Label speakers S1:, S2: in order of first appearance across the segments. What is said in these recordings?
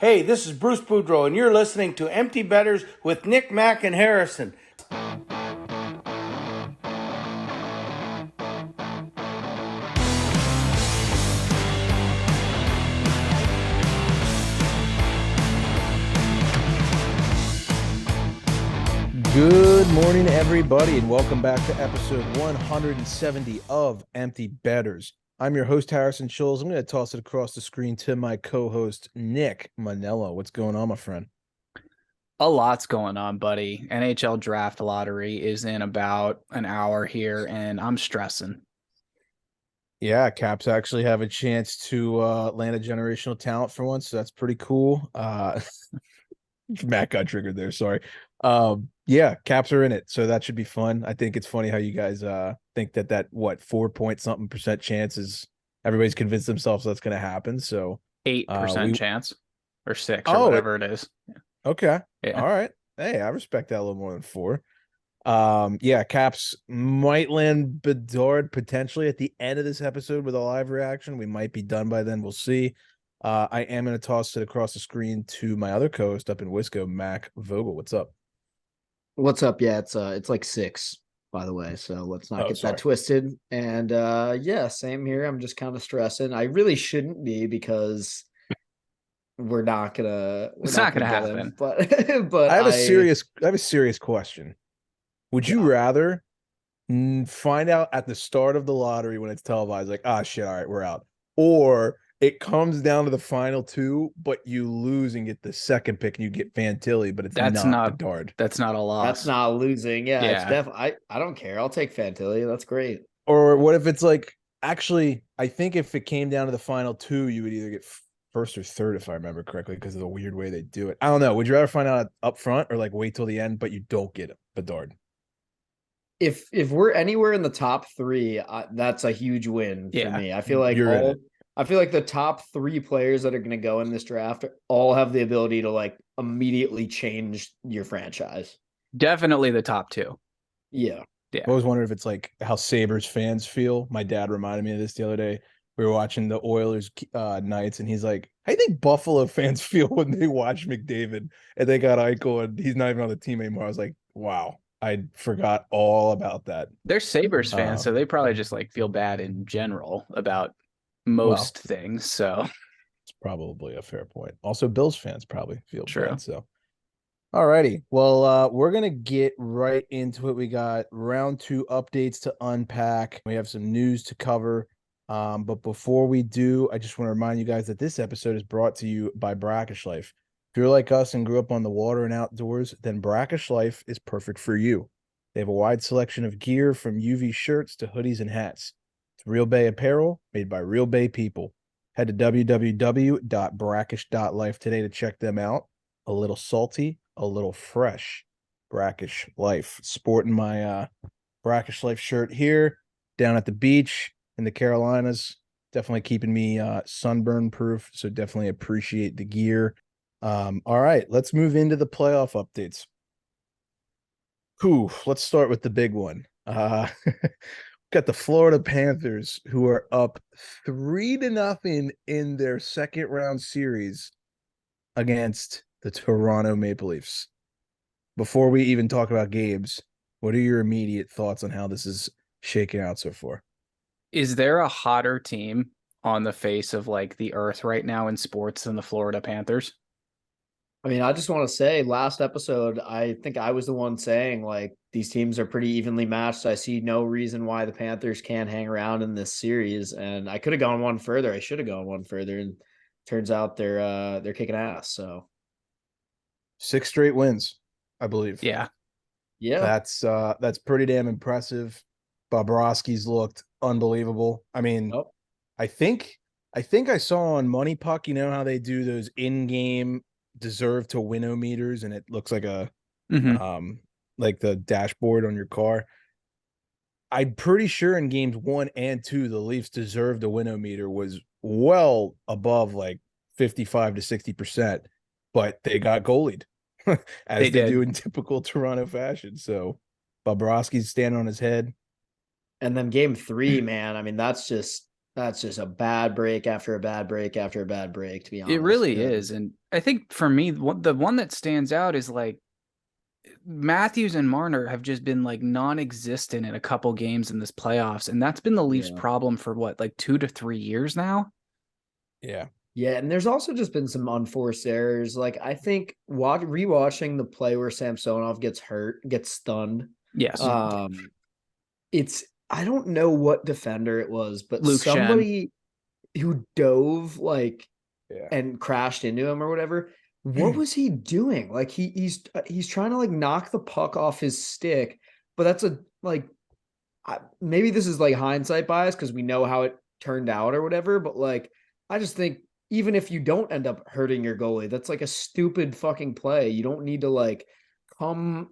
S1: Hey, this is Bruce Boudreau, and you're listening to Empty Betters with Nick, Mack, and Harrison.
S2: Good morning, everybody, and welcome back to episode 170 of Empty Betters. I'm your host, Harrison Schulz. I'm going to toss it across the screen to my co-host, Nick Manello. What's going on, my friend?
S3: A lot's going on, buddy. NHL draft lottery is in about an hour here, and I'm stressing.
S2: Yeah, Caps actually have a chance to land a generational talent for once, so that's pretty cool. Matt got triggered there, sorry. Yeah, Caps are in it, so that should be fun. I think it's funny how you guys think that 4 point something percent chance is everybody's convinced themselves that's going to happen. So
S3: 8% chance or 6 or
S2: Oh,
S3: whatever it is.
S2: okay.
S3: Yeah.
S2: All right. Hey, I respect that a little more than 4. Yeah, Caps might land Bedard potentially at the end of this episode with a live reaction. We might be done by then. We'll see. I am going to toss it across the screen to my other co-host up in Wisco, Mac Vogel. What's up?
S4: What's up? Yeah, it's like 6, by the way. So let's not get that twisted. And yeah, same here. I'm just kind of stressing. I really shouldn't be because we're not gonna
S3: It's not gonna happen.
S4: him. But
S2: I have a serious question. Would you rather find out at the start of the lottery when it's televised, like, shit, all right, we're out, or it comes down to the final 2, but you lose and get the second pick and you get Fantilli, but
S3: that's
S2: not Bedard.
S3: That's not a loss.
S4: That's not losing. Yeah. It's definitely. I don't care. I'll take Fantilli. That's great.
S2: Or what if it's like, actually, I think if it came down to the final 2, you would either get first or third, if I remember correctly, because of the weird way they do it. I don't know. Would you rather find out up front or like wait till the end, but you don't get Bedard?
S4: If we're anywhere in the top 3, that's a huge win for me. I feel like the top 3 players that are going to go in this draft all have the ability to like immediately change your franchise.
S3: Definitely the top 2.
S4: Yeah.
S2: I always wonder if it's like how Sabres fans feel. My dad reminded me of this the other day. We were watching the Oilers Knights, and he's like, "How do you think Buffalo fans feel when they watch McDavid and they got Eichel and he's not even on the team anymore?" I was like, "Wow, I forgot all about that."
S3: They're Sabres fans, so they probably just like feel bad in general about most things. So
S2: it's probably a fair point. Also, Bills fans probably feel bad. So, all righty. Well, we're gonna get right into it. We got round 2 updates to unpack. We have some news to cover. But before we do, I just want to remind you guys that this episode is brought to you by Brackish Life. If you're like us and grew up on the water and outdoors, then Brackish Life is perfect for you. They have a wide selection of gear from UV shirts to hoodies and hats. It's Real Bay apparel made by Real Bay people. Head to www.brackish.life today to check them out. A little salty, a little fresh. Brackish Life. Sporting my Brackish Life shirt here down at the beach in the Carolinas. Definitely keeping me sunburn proof. So definitely appreciate the gear. All right, let's move into the playoff updates. Let's start with the big one. Got the Florida Panthers, who are up 3-0 in their second round series against the Toronto Maple Leafs. Before we even talk about games, what are your immediate thoughts on how this is shaking out so far?
S3: Is there a hotter team on the face of like the earth right now in sports than the Florida Panthers?
S4: I mean, I just want to say last episode, I think I was the one saying like these teams are pretty evenly matched. I see no reason why the Panthers can't hang around in this series. And I could have gone one further. I should have gone one further. And turns out they're kicking ass. So
S2: 6 straight wins, I believe.
S3: Yeah.
S2: That's pretty damn impressive. Bobrovsky's looked unbelievable. I mean, I think I saw on Money Puck, you know how they do those in-game deserve to win-o-meters, and it looks like a like the dashboard on your car. I'm pretty sure in games 1 and 2, the Leafs deserved a win-o-meter was well above like 55 to 60%, but they got goalied as they do in typical Toronto fashion. So Bobrovsky's standing on his head.
S4: And then game 3, man, I mean, that's just a bad break after a bad break after a bad break, to be honest.
S3: It really is. And I think for me, the one that stands out is like Matthews and Marner have just been like non-existent in a couple games in this playoffs, and that's been the Leafs' problem for what, like 2 to 3 years now.
S2: Yeah.
S4: Yeah, and there's also just been some unforced errors. Like I think rewatching the play where Samsonov gets stunned.
S3: Yes.
S4: It's I don't know what defender it was, but
S3: Luke
S4: somebody who dove like
S2: Yeah.
S4: and crashed into him or whatever. What was he doing? Like he's trying to like knock the puck off his stick, but that's maybe this is like hindsight bias because we know how it turned out or whatever. But like I just think even if you don't end up hurting your goalie, that's like a stupid fucking play. You don't need to like come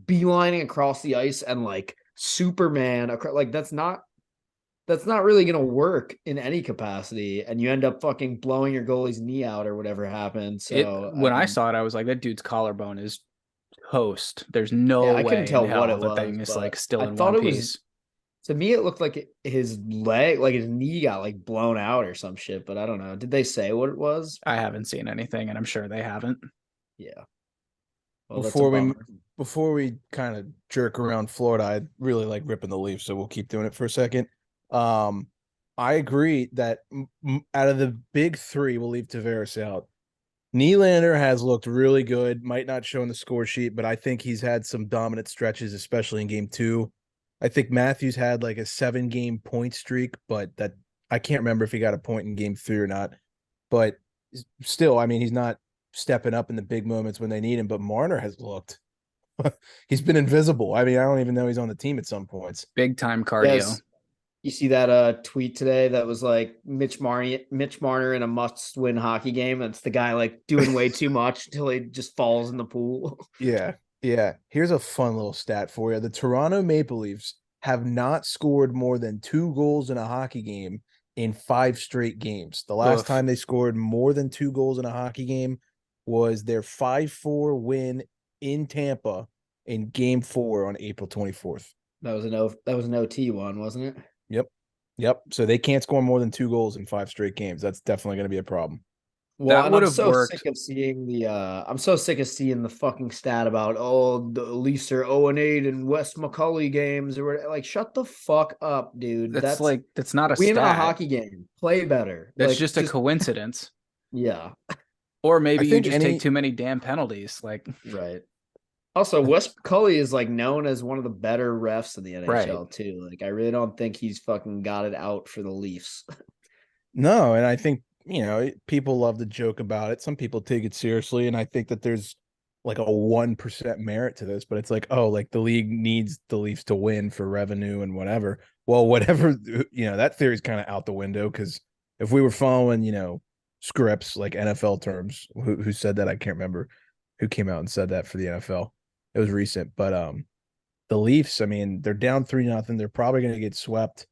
S4: beelining across the ice and like Superman across. Like that's not really going to work in any capacity. And you end up fucking blowing your goalie's knee out or whatever happened. So
S3: when I saw it, I was like, that dude's collarbone is toast. There's no way
S4: I couldn't tell
S3: in
S4: what
S3: hell
S4: it
S3: the
S4: was,
S3: thing is
S4: but
S3: like still
S4: I
S3: in
S4: thought
S3: one
S4: it was-
S3: piece.
S4: To me, it looked like his leg, like his knee got like blown out or some shit, but I don't know. Did they say what it was?
S3: I haven't seen anything, and I'm sure they haven't.
S4: Yeah. Well, that's a bummer.
S2: Before we kind of jerk around Florida, I really like ripping the Leafs, so we'll keep doing it for a second. I agree that out of the big three, we'll leave Tavares out. Nylander has looked really good. Might not show in the score sheet, but I think he's had some dominant stretches, especially in game 2. I think Matthews had like a 7-game point streak, but that I can't remember if he got a point in game 3 or not. But still, I mean, he's not stepping up in the big moments when they need him. But Marner has looked. He's been invisible. I mean, I don't even know he's on the team at some points.
S3: Big time cardio.
S4: Yes. You see that tweet today that was like Mitch Marner in a must-win hockey game. It's the guy like doing way too much until he just falls in the pool.
S2: Yeah. Here's a fun little stat for you. The Toronto Maple Leafs have not scored more than 2 goals in a hockey game in 5 straight games. The last time they scored more than 2 goals in a hockey game was their 5-4 win in Tampa in game 4 on April 24th.
S4: That was an OT one, wasn't it?
S2: Yep. So they can't score more than 2 goals in 5 straight games. That's definitely going to be a problem.
S4: Well,
S3: that would have worked.
S4: I'm so sick of seeing the fucking stat about the Leafs are 0-8 in West McCauley games or like shut the fuck up, dude.
S3: That's not a
S4: win
S3: stat.
S4: a hockey game. Play better.
S3: That's
S4: like,
S3: just a coincidence.
S4: Yeah.
S3: Or maybe you just take too many damn penalties. Like
S4: right. Also, Wes McCauley is like known as one of the better refs in the NHL too. Like, I really don't think he's fucking got it out for the Leafs.
S2: No, and I think, people love to joke about it. Some people take it seriously, and I think that there's like a 1% merit to this, but it's like, oh, like the league needs the Leafs to win for revenue and whatever. Well, whatever, that theory is kind of out the window because if we were following, scripts like NFL terms, who said that? I can't remember who came out and said that for the NFL. It was recent, but the Leafs, I mean, they're down 3-0. They're probably going to get swept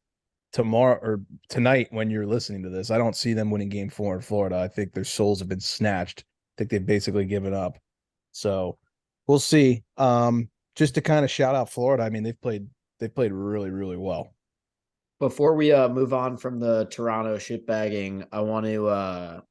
S2: tomorrow or tonight when you're listening to this. I don't see them winning game 4 in Florida. I think their souls have been snatched. I think they've basically given up. So we'll see. Just to kind of shout out Florida. I mean, they've played really, really well.
S4: Before we move on from the Toronto shitbagging, I want to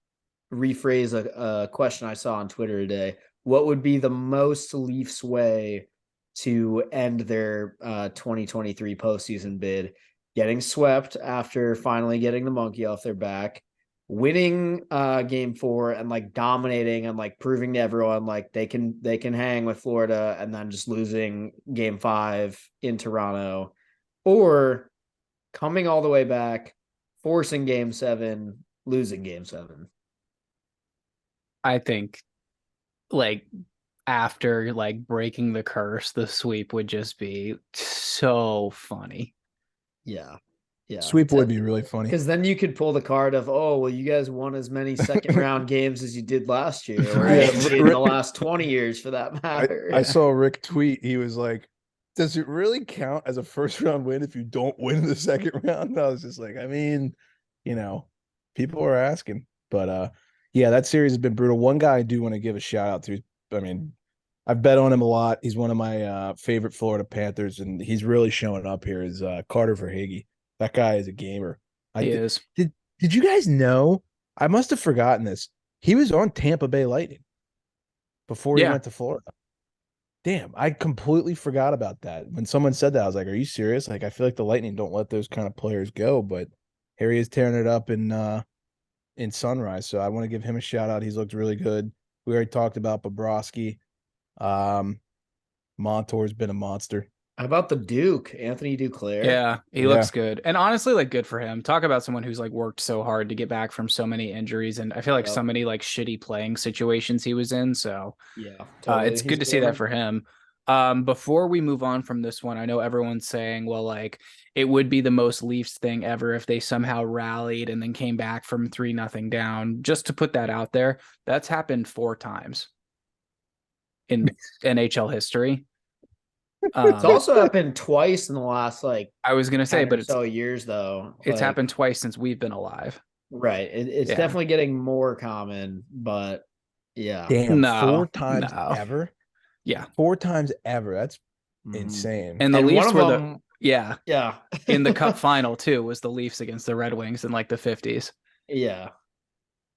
S4: rephrase a question I saw on Twitter today. What would be the most Leafs way to end their 2023 postseason bid? Getting swept after finally getting the monkey off their back, winning game 4 and like dominating and like proving to everyone like they can hang with Florida, and then just losing game 5 in Toronto, or coming all the way back, forcing game 7, losing game 7.
S3: I think like after like breaking the curse, the sweep would just be so funny.
S4: Yeah.
S2: Sweep would be really funny.
S4: Because then you could pull the card of, oh, well, you guys won as many second round games as you did last year, or in the last 20 years for that matter.
S2: I saw Rick tweet. He was like, does it really count as a first round win if you don't win the second round? And I was just like, I mean, people are asking. But yeah, that series has been brutal. One guy I do want to give a shout out to. I mean, I've bet on him a lot. He's one of my favorite Florida Panthers, and he's really showing up here. Is Carter Verhaeghe. That guy is a gamer.
S3: He is.
S2: Did you guys know? I must have forgotten this. He was on Tampa Bay Lightning before he
S3: Yeah.
S2: went to Florida. Damn, I completely forgot about that. When someone said that, I was like, "Are you serious?" Like, I feel like the Lightning don't let those kind of players go, but Harry is tearing it up in Sunrise. So I want to give him a shout out. He's looked really good. We already talked about Bobrovsky. Montour's been a monster.
S4: How about the Duke, Anthony Duclair?
S3: Yeah, he looks good. And honestly, like, good for him. Talk about someone who's like worked so hard to get back from so many injuries. And I feel like so many like shitty playing situations he was in. So
S4: yeah, totally.
S3: it's good to see that for him. Before we move on from this one, I know everyone's saying, well, like, it would be the most Leafs thing ever if they somehow rallied and then came back from 3-0 down. Just to put that out there, that's happened 4 times in NHL history.
S4: It's also happened twice in the last
S3: I was gonna say, but it's
S4: years though.
S3: It's happened twice since we've been alive.
S4: Right. It's definitely getting more common, but yeah.
S2: Damn, 4 times ever.
S3: Yeah,
S2: 4 times ever. That's insane.
S3: And the Leafs were
S4: them,
S3: yeah
S4: in
S3: the Cup final too was the Leafs against the Red Wings in like the 50s.
S4: Yeah,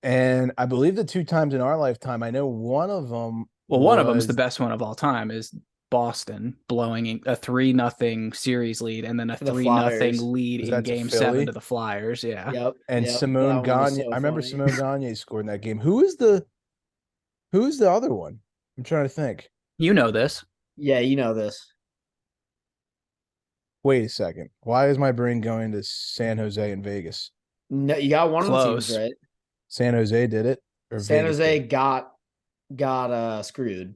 S2: and I believe the 2 times in our lifetime, I know one of them.
S3: Well, one of them is the best one of all time. Is Boston blowing a 3-0 series lead and then a 3-0 lead in Game 7 to the Flyers. Yeah.
S4: Yep.
S2: And Simone Gagne. I remember Simone Gagne scored in that game. Who is the other one? I'm trying to think.
S3: You know this.
S4: Yeah, you know this.
S2: Wait a second. Why is my brain going to San Jose and Vegas?
S4: No, you got one of the teams right.
S2: San Jose did it, or
S4: San
S2: Vegas
S4: Jose got screwed.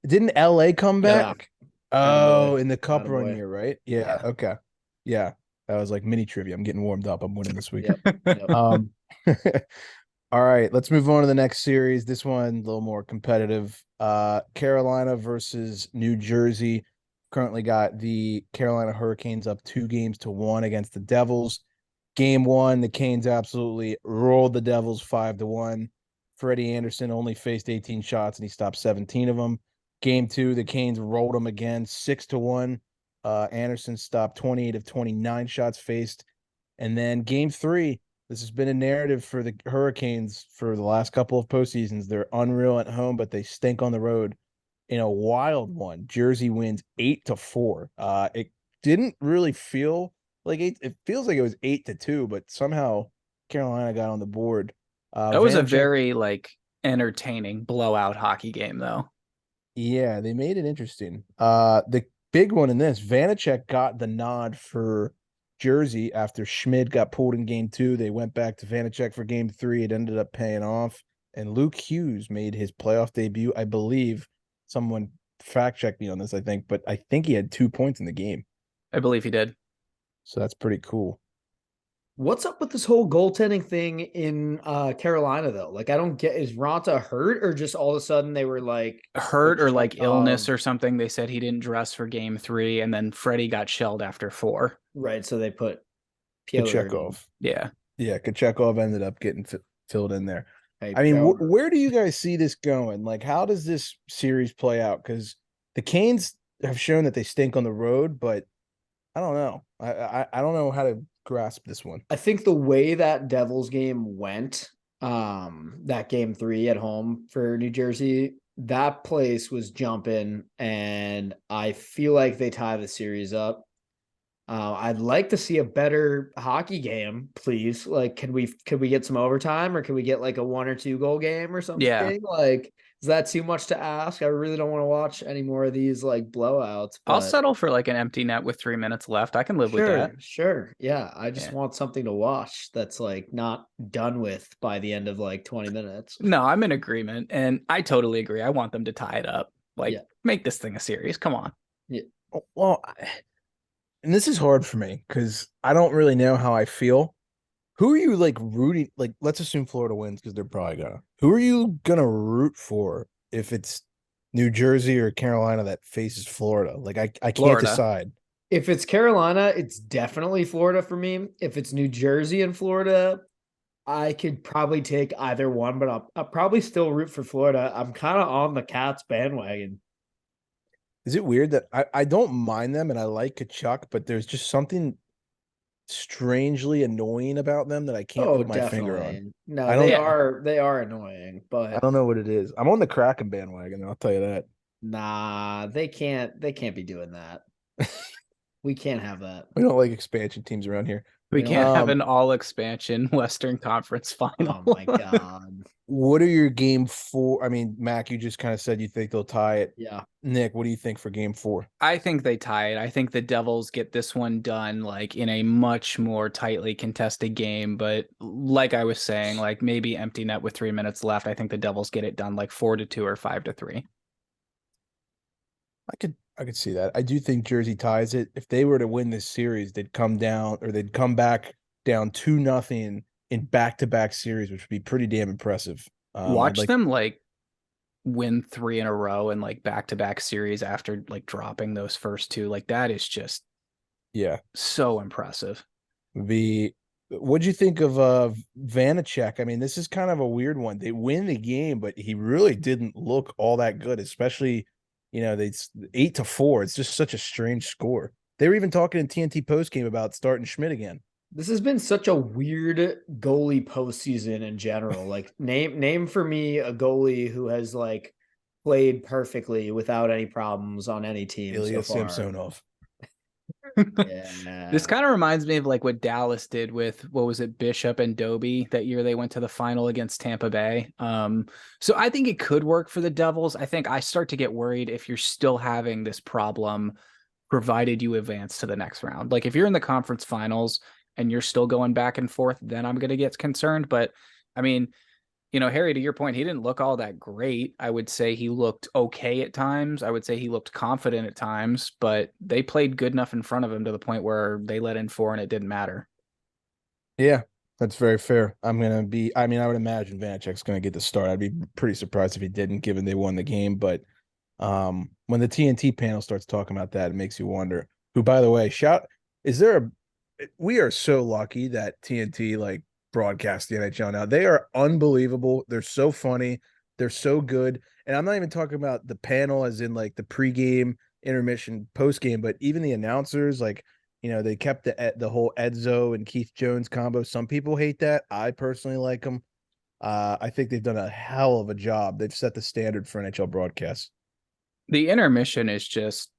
S2: Didn't LA come back? Oh, in the Cup
S4: Attaboy.
S2: run year, right? Yeah. Okay. Yeah. That was like mini trivia. I'm getting warmed up. I'm winning this week.
S4: Yep.
S2: All right, let's move on to the next series. This one a little more competitive. Carolina versus New Jersey. Currently got the Carolina Hurricanes up 2-1 against the Devils. Game 1, the Canes absolutely rolled the Devils 5-1. Freddie Anderson only faced 18 shots and he stopped 17 of them. Game 2, the Canes rolled them again 6-1. Anderson stopped 28 of 29 shots faced. And then Game 3, this has been a narrative for the Hurricanes for the last couple of postseasons. They're unreal at home, but they stink on the road. In a wild one, Jersey wins 8-4. It didn't really feel like it feels like it was 8-2, but somehow Carolina got on the board.
S3: That was a very entertaining blowout hockey game, though.
S2: Yeah, they made it interesting. The big one in this, Vanacek got the nod for Jersey after Schmid got pulled in Game 2. They went back to Vanacek for Game 3. It ended up paying off, and Luke Hughes made his playoff debut. I believe someone fact checked me on this. But I think he had 2 points in the game.
S3: I believe he did.
S2: So that's pretty cool.
S4: What's up with this whole goaltending thing in Carolina, though? Like, I don't get, is Ronta hurt or just all of a sudden they were like
S3: hurt or like illness or something? They said he didn't dress for Game 3 and then Freddie got shelled after 4.
S4: Right. So they put
S2: Kochekov.
S3: Yeah.
S2: Yeah. Kochekov ended up getting filled in there. I mean, where do you guys see this going? Like, how does this series play out? Because the Canes have shown that they stink on the road, but I don't know. I don't know how to grasp this one.
S4: I think the way that Devils game went, that Game 3 at home for New Jersey, that place was jumping, and I feel like they tie the series up. I'd like to see a better hockey game, please. Like, could we get some overtime, or can we get like a 1 or 2 goal game or something?
S3: Yeah.
S4: Like, is that too much to ask? I really don't want to watch any more of these like blowouts.
S3: I'll settle for like an empty net with 3 minutes left. I can live with that.
S4: Sure. Yeah. I just want something to watch that's like not done with by the end of like 20 minutes.
S3: No, I'm in agreement. And I totally agree. I want them to tie it up. Like, make this thing a series. Come on.
S2: Yeah. Well, and this is hard for me because I don't really know how I feel. Who are you like rooting? Like, let's assume Florida wins because they're probably gonna. Who are you gonna root for if it's New Jersey or Carolina that faces Florida? Like, I can't decide.
S4: If it's Carolina, it's definitely Florida for me. If it's New Jersey and Florida, I could probably take either one, but I'll probably still root for Florida. I'm kind of on the Cats bandwagon.
S2: Is it weird that I don't mind them and I like Kachuk, but there's just something strangely annoying about them that I can't
S4: Oh,
S2: put my finger on.
S4: definitely. No,
S2: I don't
S4: they are annoying,
S2: I
S4: but
S2: don't know what it is. I'm on the Kraken bandwagon, I'll tell you that.
S4: nah, they can't be doing that. We can't have that.
S2: We don't like expansion teams around here.
S3: We
S4: We don't
S3: can't
S4: like-
S3: have an all expansion Western Conference final.
S4: Oh my god.
S2: What are your game 4? I mean, Mac, you just kind of said you think they'll tie it.
S4: Yeah.
S2: Nick, what do you think for game 4?
S3: I think they tie it. I think the Devils get this one done like in a much more tightly contested game. But like I was saying, like maybe empty net with 3 minutes left. I think the Devils get it done like 4-2 or 5-3.
S2: I could see that. I do think Jersey ties it. If they were to win this series, they'd come down or they'd come back down 2-0 in back-to-back series, which would be pretty damn impressive.
S3: Watch them like win 3 in a row and like back-to-back series after like dropping those first 2. Like that is just so impressive.
S2: What'd you think of Vanacek? I mean, this is kind of a weird one. They win the game, but he really didn't look all that good, especially, they 8-4. It's just such a strange score. They were even talking in TNT postgame about starting Schmidt again.
S4: This has been such a weird goalie postseason in general. Like name for me a goalie who has like played perfectly without any problems on any team
S2: Ilya
S4: so far.
S2: Samsonov.
S4: Yeah.
S3: This kind of reminds me of like what Dallas did with, what was it, Bishop and Doby that year they went to the final against Tampa Bay. So I think it could work for the Devils. I think I start to get worried if you're still having this problem, provided you advance to the next round. Like if you're in the conference finals and you're still going back and forth, then I'm going to get concerned. But I mean, Harry, to your point, he didn't look all that great. I would say he looked okay at times. I would say he looked confident at times, but they played good enough in front of him to the point where they let in 4 and it didn't matter.
S2: Yeah, that's very fair. I would imagine Vanacek's going to get the start. I'd be pretty surprised if he didn't, given they won the game. But when the TNT panel starts talking about that, it makes you wonder. Who, by the way, we are so lucky that TNT broadcast the NHL now. They are unbelievable. They're so funny. They're so good. And I'm not even talking about the panel as in like the pregame, intermission, postgame, but even the announcers, they kept the whole Edzo and Keith Jones combo. Some people hate that. I personally like them. I think they've done a hell of a job. They've set the standard for NHL broadcasts.
S3: The intermission is just,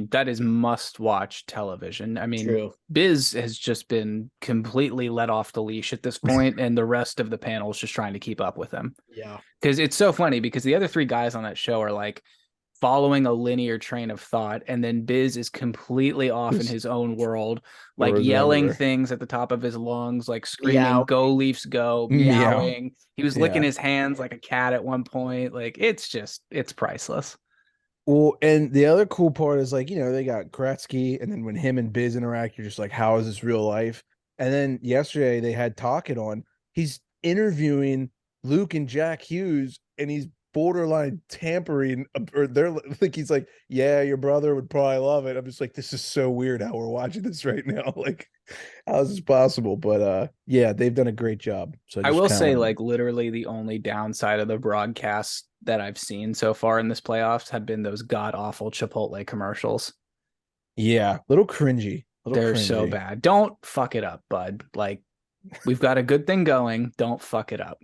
S3: that is must-watch television.
S4: True.
S3: Biz has just been completely let off the leash at this point, and the rest of the panel is just trying to keep up with him.
S4: Yeah.
S3: Because it's so funny because the other 3 guys on that show are like following a linear train of thought, and then Biz is completely off in his own world, like yelling things at the top of his lungs, like screaming, "Go Leafs, go!" meowing. He was licking his hands like a cat at one point. Like it's priceless.
S2: Well, and the other cool part is they got Gretzky, and then when him and Biz interact, you're just like, how is this real life? And then yesterday they had Tocchet on. He's interviewing Luke and Jack Hughes, and he's borderline tampering, or they're like, he's like, yeah, your brother would probably love it. I'm just like, this is so weird how we're watching this right now. Like, how is this possible? But yeah, they've done a great job. So
S3: I will say, literally the only downside of the broadcast that I've seen so far in this playoffs have been those god awful Chipotle commercials.
S2: Yeah, little cringy.
S3: They're so bad. Don't fuck it up, bud. Like, we've got a good thing going. Don't fuck it up.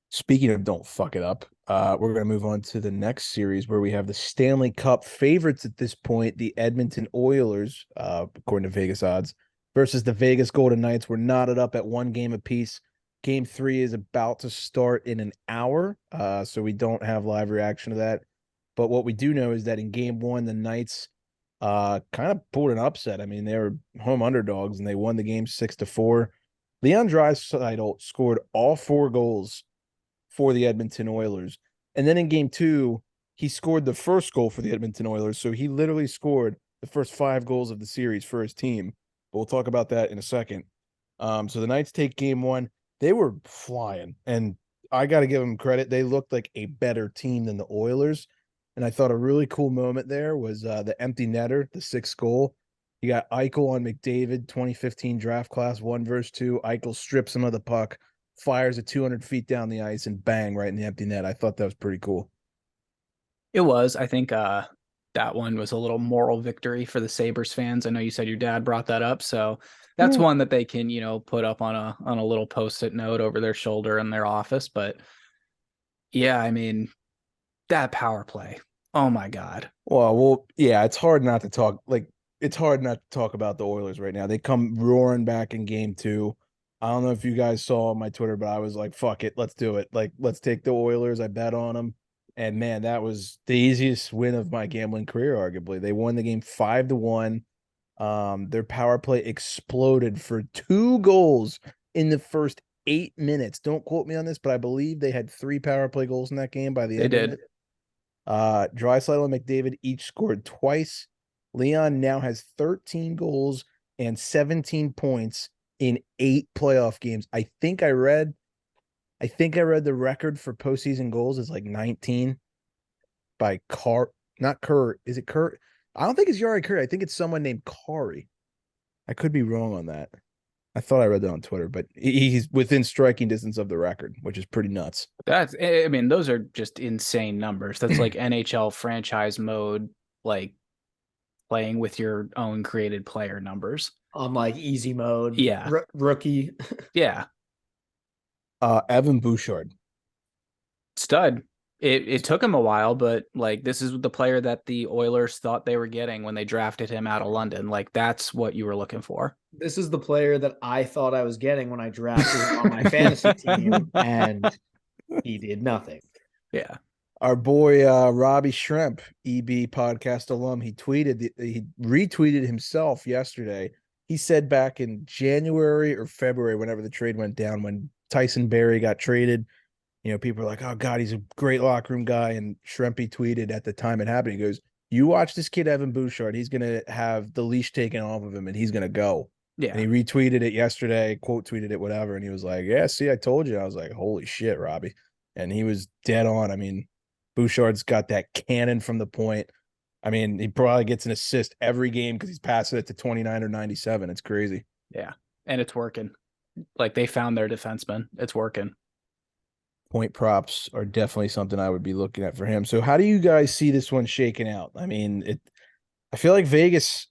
S2: Speaking of don't fuck it up, we're going to move on to the next series where we have the Stanley Cup favorites at this point, the Edmonton Oilers, according to Vegas odds, versus the Vegas Golden Knights. We're knotted up at 1 game apiece. Game 3 is about to start in an hour, so we don't have live reaction to that. But what we do know is that in Game 1, the Knights kind of pulled an upset. They were home underdogs, and they won the game 6-4. Leon Draisaitl scored all 4 goals for the Edmonton Oilers. And then in Game 2, he scored the first goal for the Edmonton Oilers. So he literally scored the first 5 goals of the series for his team. But we'll talk about that in a second. So the Knights take Game 1. They were flying. And I got to give them credit. They looked like a better team than the Oilers. And I thought a really cool moment there was the empty netter, the 6th goal. You got Eichel on McDavid, 2015 draft class, 1 versus 2. Eichel strips him of the puck, fires it 200 feet down the ice, and bang, right in the empty net. I thought that was pretty cool.
S3: It was. I think that one was a little moral victory for the Sabres fans. I know you said your dad brought that up, so that's one that they can, put up on a little post-it note over their shoulder in their office. But yeah, I mean, that power play. Oh my God.
S2: Well, yeah, it's hard not to talk about the Oilers right now. They come roaring back in game 2. I don't know if you guys saw on my Twitter, but I was like, fuck it, let's do it. Like, let's take the Oilers. I bet on them. And man, that was the easiest win of my gambling career, arguably. They won the game 5-1. Their power play exploded for 2 goals in the first 8 minutes. Don't quote me on this, but I believe they had 3 power play goals in that game by the end of it. Draisaitl and McDavid each scored twice. Leon now has 13 goals and 17 points in 8 playoff games. I think I read the record for postseason goals is like 19 by not Kerr. Is it Kerr? I don't think it's Yari Kerr. I think it's someone named Kari. I could be wrong on that. I thought I read that on Twitter, but he's within striking distance of the record, which is pretty nuts.
S3: Those are just insane numbers. That's like NHL franchise mode, like playing with your own created player numbers.
S4: On like easy mode.
S3: Yeah.
S4: Rookie.
S3: Yeah.
S2: Evan Bouchard.
S3: Stud. It took him a while, but like this is the player that the Oilers thought they were getting when they drafted him out of London. Like that's what you were looking for.
S4: This is the player that I thought I was getting when I drafted him on my fantasy team, and he did nothing.
S3: Yeah.
S2: Our boy Robbie Shrimp, EB podcast alum, he retweeted himself yesterday. He said back in January or February, whenever the trade went down, when Tyson Barrie got traded, people are like, oh God, he's a great locker room guy. And Shrimpy tweeted at the time it happened, he goes, you watch this kid, Evan Bouchard, he's going to have the leash taken off of him and he's going to go.
S3: Yeah.
S2: And he retweeted it yesterday, quote tweeted it, whatever. And he was like, yeah, see, I told you. I was like, holy shit, Robbie. And he was dead on. I mean, Bouchard's got that cannon from the point. I mean, he probably gets an assist every game because he's passing it to 29 or 97. It's crazy.
S3: Yeah. And it's working. Like they found their defenseman. It's working.
S2: Point props are definitely something I would be looking at for him. So how do you guys see this one shaking out? I mean, I feel like Vegas,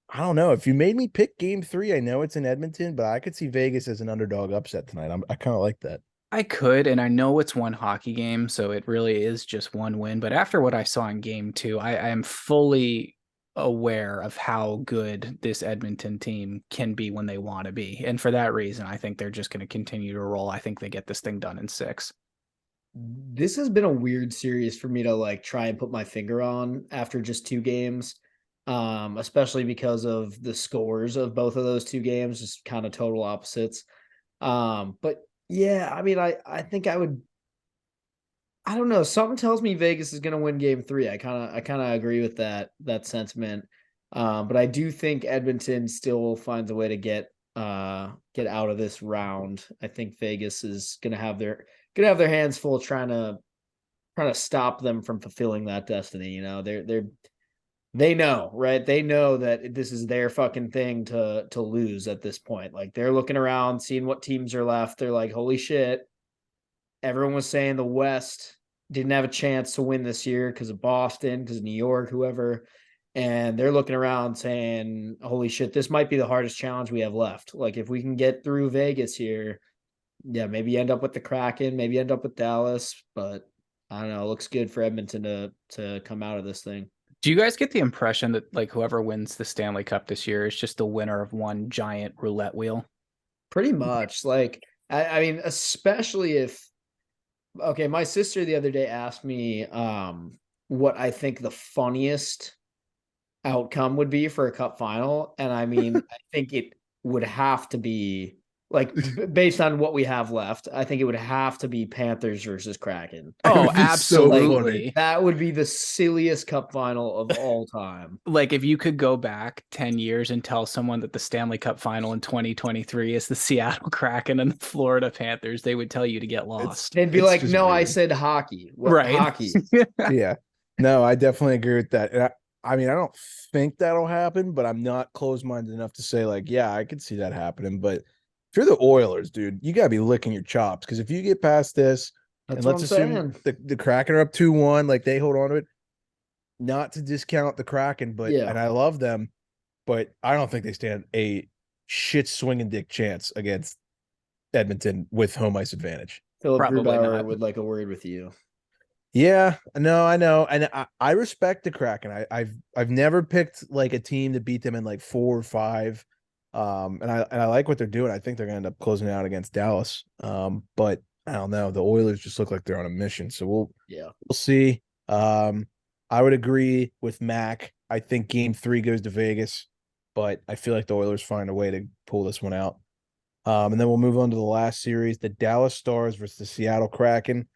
S2: I don't know. If you made me pick game 3, I know it's in Edmonton, but I could see Vegas as an underdog upset tonight. I kind of like that.
S3: I could, and I know it's one hockey game, so it really is just one win. But after what I saw in game 2, I am fully aware of how good this Edmonton team can be when they want to be. And for that reason, I think they're just going to continue to roll. I think they get this thing done in 6.
S4: This has been a weird series for me to like try and put my finger on after just 2 games, especially because of the scores of both of those 2 games, just kind of total opposites. But yeah, I mean, I think I don't know. Something tells me Vegas is going to win game 3. I kind of agree with that sentiment. But I do think Edmonton still finds a way to get out of this round. I think Vegas is going to have their hands full trying to stop them from fulfilling that destiny. They know, right? They know that this is their fucking thing to lose at this point. Like they're looking around, seeing what teams are left. They're like, holy shit. Everyone was saying the West didn't have a chance to win this year because of Boston, because of New York, whoever. And they're looking around saying, holy shit, this might be the hardest challenge we have left. Like if we can get through Vegas here, yeah, maybe end up with the Kraken, maybe end up with Dallas, but I don't know. It looks good for Edmonton to come out of this thing.
S3: Do you guys get the impression that like whoever wins the Stanley Cup this year is just the winner of one giant roulette wheel?
S4: Pretty much. Like, I mean, especially if, okay, my sister the other day asked me what I think the funniest outcome would be for a cup final. And I mean, I think it would have to be like based on what we have left, I think it would have to be Panthers versus Kraken.
S3: Oh, absolutely.
S4: That would be the silliest cup final of all time.
S3: Like if you could go back 10 years and tell someone that the Stanley Cup final in 2023 is the Seattle Kraken and the Florida Panthers, they would tell you to get lost.
S4: They'd be like, no, weird. I said hockey. What,
S3: right.
S4: Hockey.
S2: Yeah. No, I definitely agree with that. And I mean, I don't think that'll happen, but I'm not closed-minded enough to say like, yeah, I could see that happening. But if you're the Oilers, dude, you got to be licking your chops because if you get past this, and let's assume the Kraken are up 2-1, like they hold on to it, not to discount the Kraken, but
S4: Yeah.
S2: and I love them, but I don't think they stand a shit swinging dick chance against Edmonton with home ice advantage.
S4: Philip
S3: Probably
S4: Grubauer
S3: not.
S4: would like a word with you.
S2: Yeah, no, I know, and I respect the Kraken. I've never picked like a team to beat them in like 4 or 5, and I like what they're doing. I think they're gonna end up closing out against Dallas. But I don't know. The Oilers just look like they're on a mission, so we'll see. I would agree with Mac. I think Game 3 goes to Vegas, but I feel like the Oilers find a way to pull this one out. And then we'll move on to the last series, the Dallas Stars versus the Seattle Kraken.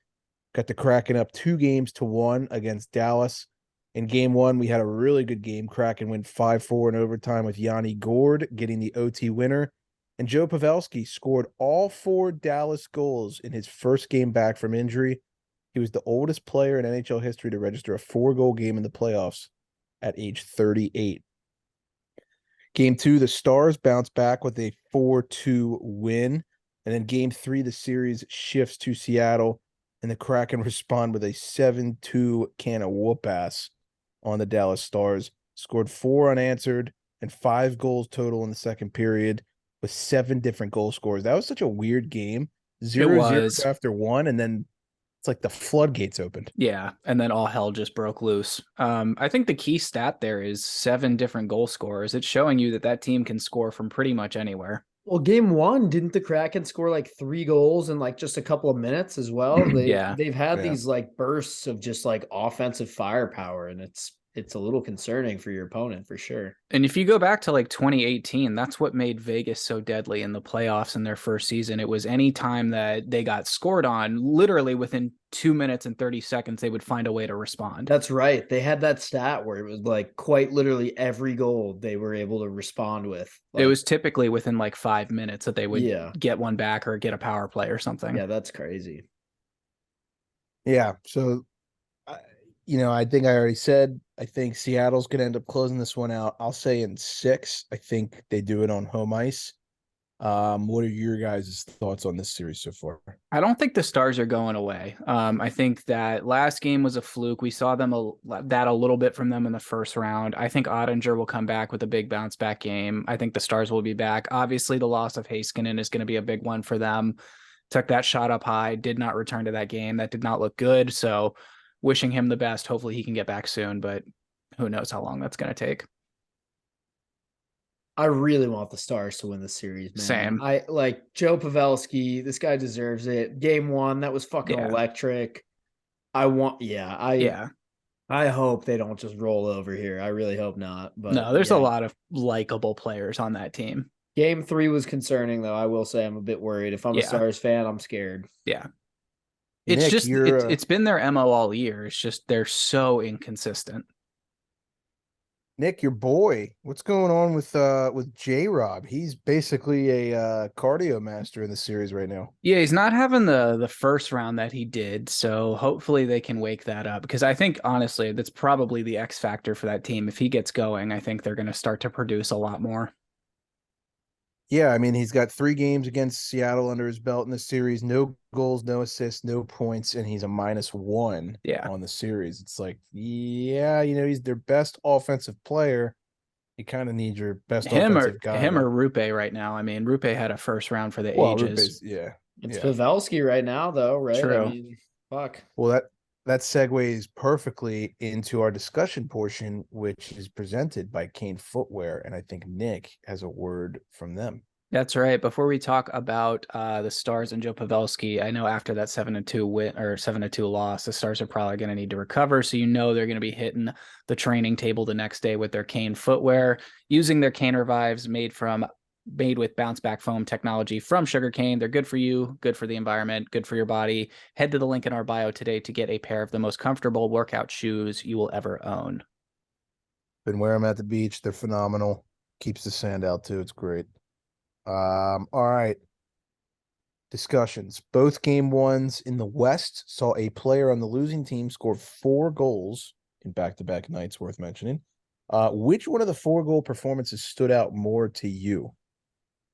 S2: Got the Kraken up 2-1 against Dallas. In game 1, we had a really good game. Kraken went 5-4 in overtime with Yanni Gourde getting the OT winner. And Joe Pavelski scored all 4 Dallas goals in his first game back from injury. He was the oldest player in NHL history to register a 4-goal game in the playoffs at age 38. Game 2, the Stars bounced back with a 4-2 win. And then game 3, the series shifts to Seattle, and the Kraken respond with a 7-2 can of whoop ass on the Dallas Stars. Scored 4 unanswered and 5 goals total in the second period with 7 different goal scorers. That was such a weird game. 0-0 after 1, and then it's like the floodgates opened.
S3: Yeah, and then all hell just broke loose. I think the key stat there is 7 different goal scorers. It's showing you that team can score from pretty much anywhere.
S4: Well, game 1, didn't the Kraken score like 3 goals in like just a couple of minutes as well? They've had these like bursts of just like offensive firepower, and it's a little concerning for your opponent for sure.
S3: And if you go back to like 2018, that's what made Vegas so deadly in the playoffs in their first season. It was any time that they got scored on, literally within 2 minutes and 30 seconds, they would find a way to respond.
S4: That's right. They had that stat where it was like quite literally every goal they were able to respond with.
S3: It was typically within like 5 minutes that they would get one back or get a power play or something.
S4: Yeah, that's crazy.
S2: Yeah, so I think I already said, I think Seattle's going to end up closing this one out. I'll say in 6. I think they do it on home ice. What are your guys' thoughts on this series so far?
S3: I don't think the Stars are going away. I think that last game was a fluke. We saw them a little bit from them in the first round. I think Ottinger will come back with a big bounce back game. I think the Stars will be back. Obviously, the loss of Heiskanen is going to be a big one for them. Took that shot up high, did not return to that game. That did not look good. So wishing him the best. Hopefully he can get back soon, but who knows how long that's going to take.
S4: I really want the Stars to win the series, man.
S3: Same.
S4: I like Joe Pavelski. This guy deserves it. Game 1, that was fucking electric. I hope they don't just roll over here. I really hope not. But
S3: no, there's a lot of likable players on that team.
S4: Game 3 was concerning, though. I will say I'm a bit worried. If I'm a Stars fan, I'm scared.
S3: Yeah. It's Nick, it's been their MO all year. It's just they're so inconsistent.
S2: Nick, your boy, what's going on with J-Rob? He's basically a cardio master in the series right now.
S3: Yeah, he's not having the first round that he did, so hopefully they can wake that up, because I think, honestly, that's probably the X factor for that team. If he gets going, I think they're going to start to produce a lot more.
S2: Yeah, I mean, he's got 3 games against Seattle under his belt in the series. No goals, no assists, no points, and he's a -1 on the series. It's like, he's their best offensive player. You kind of need your best offensive guy.
S3: Him or Rupe right now. I mean, Rupe had a first round for the ages.
S4: It's Pavelski right now, though, right?
S3: True.
S4: I mean, fuck.
S2: Well, that segues perfectly into our discussion portion, which is presented by Kane Footwear, and I think Nick has a word from them.
S3: That's right. Before we talk about the Stars and Joe Pavelski, I know after that 7-2 win or 7-2 loss, the Stars are probably going to need to recover. So they're going to be hitting the training table the next day with their Kane Footwear, using their Kane Revives made with bounce back foam technology from sugarcane. They're good for you, good for the environment, good for your body. Head to the link in our bio today to get a pair of the most comfortable workout shoes you will ever own.
S2: Been wearing them at the beach. They're phenomenal. Keeps the sand out too. It's great. All right. Discussions. Both game 1s in the West saw a player on the losing team score 4 goals in back-to-back nights, worth mentioning. Which one of the 4-goal performances stood out more to you?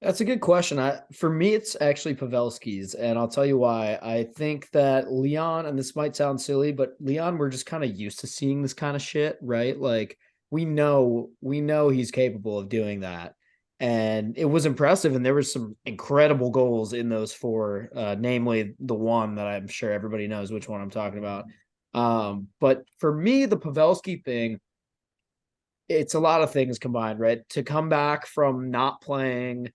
S4: That's a good question. For me, it's actually Pavelski's, and I'll tell you why. I think that Leon, and this might sound silly, but Leon, we're just kind of used to seeing this kind of shit, right? Like we know he's capable of doing that. And it was impressive, and there was some incredible goals in those four, namely the one that I'm sure everybody knows which one I'm talking about. But for me, the Pavelski thing, it's a lot of things combined, right? To come back from not playing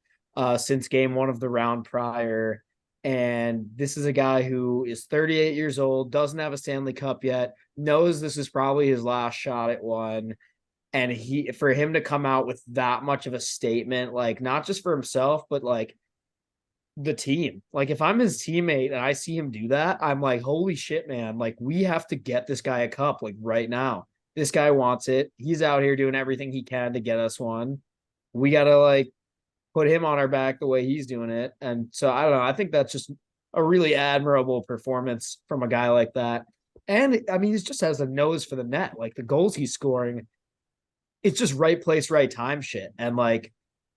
S4: since game one of the round prior. And this is a guy who is 38 years old, doesn't have a Stanley Cup yet, knows this is probably his last shot at one. And for him to come out with that much of a statement, like not just for himself, but like the team. Like if I'm his teammate and I see him do that, I'm like, holy shit, man. Like we have to get this guy a cup like right now. This guy wants it. He's out here doing everything he can to get us one. We got to like put him on our back the way he's doing it. And so I don't know. I think that's just a really admirable performance from a guy like that. And I mean, he just has a nose for the net. Like the goals he's scoring, it's just right place, right time shit. And like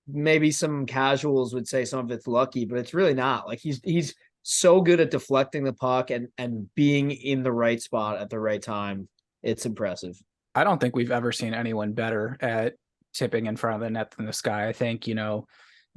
S4: maybe some casuals would say some of it's lucky, but it's really not. Like he's so good at deflecting the puck and being in the right spot at the right time. It's impressive.
S3: I don't think we've ever seen anyone better at tipping in front of the net than this guy. I think,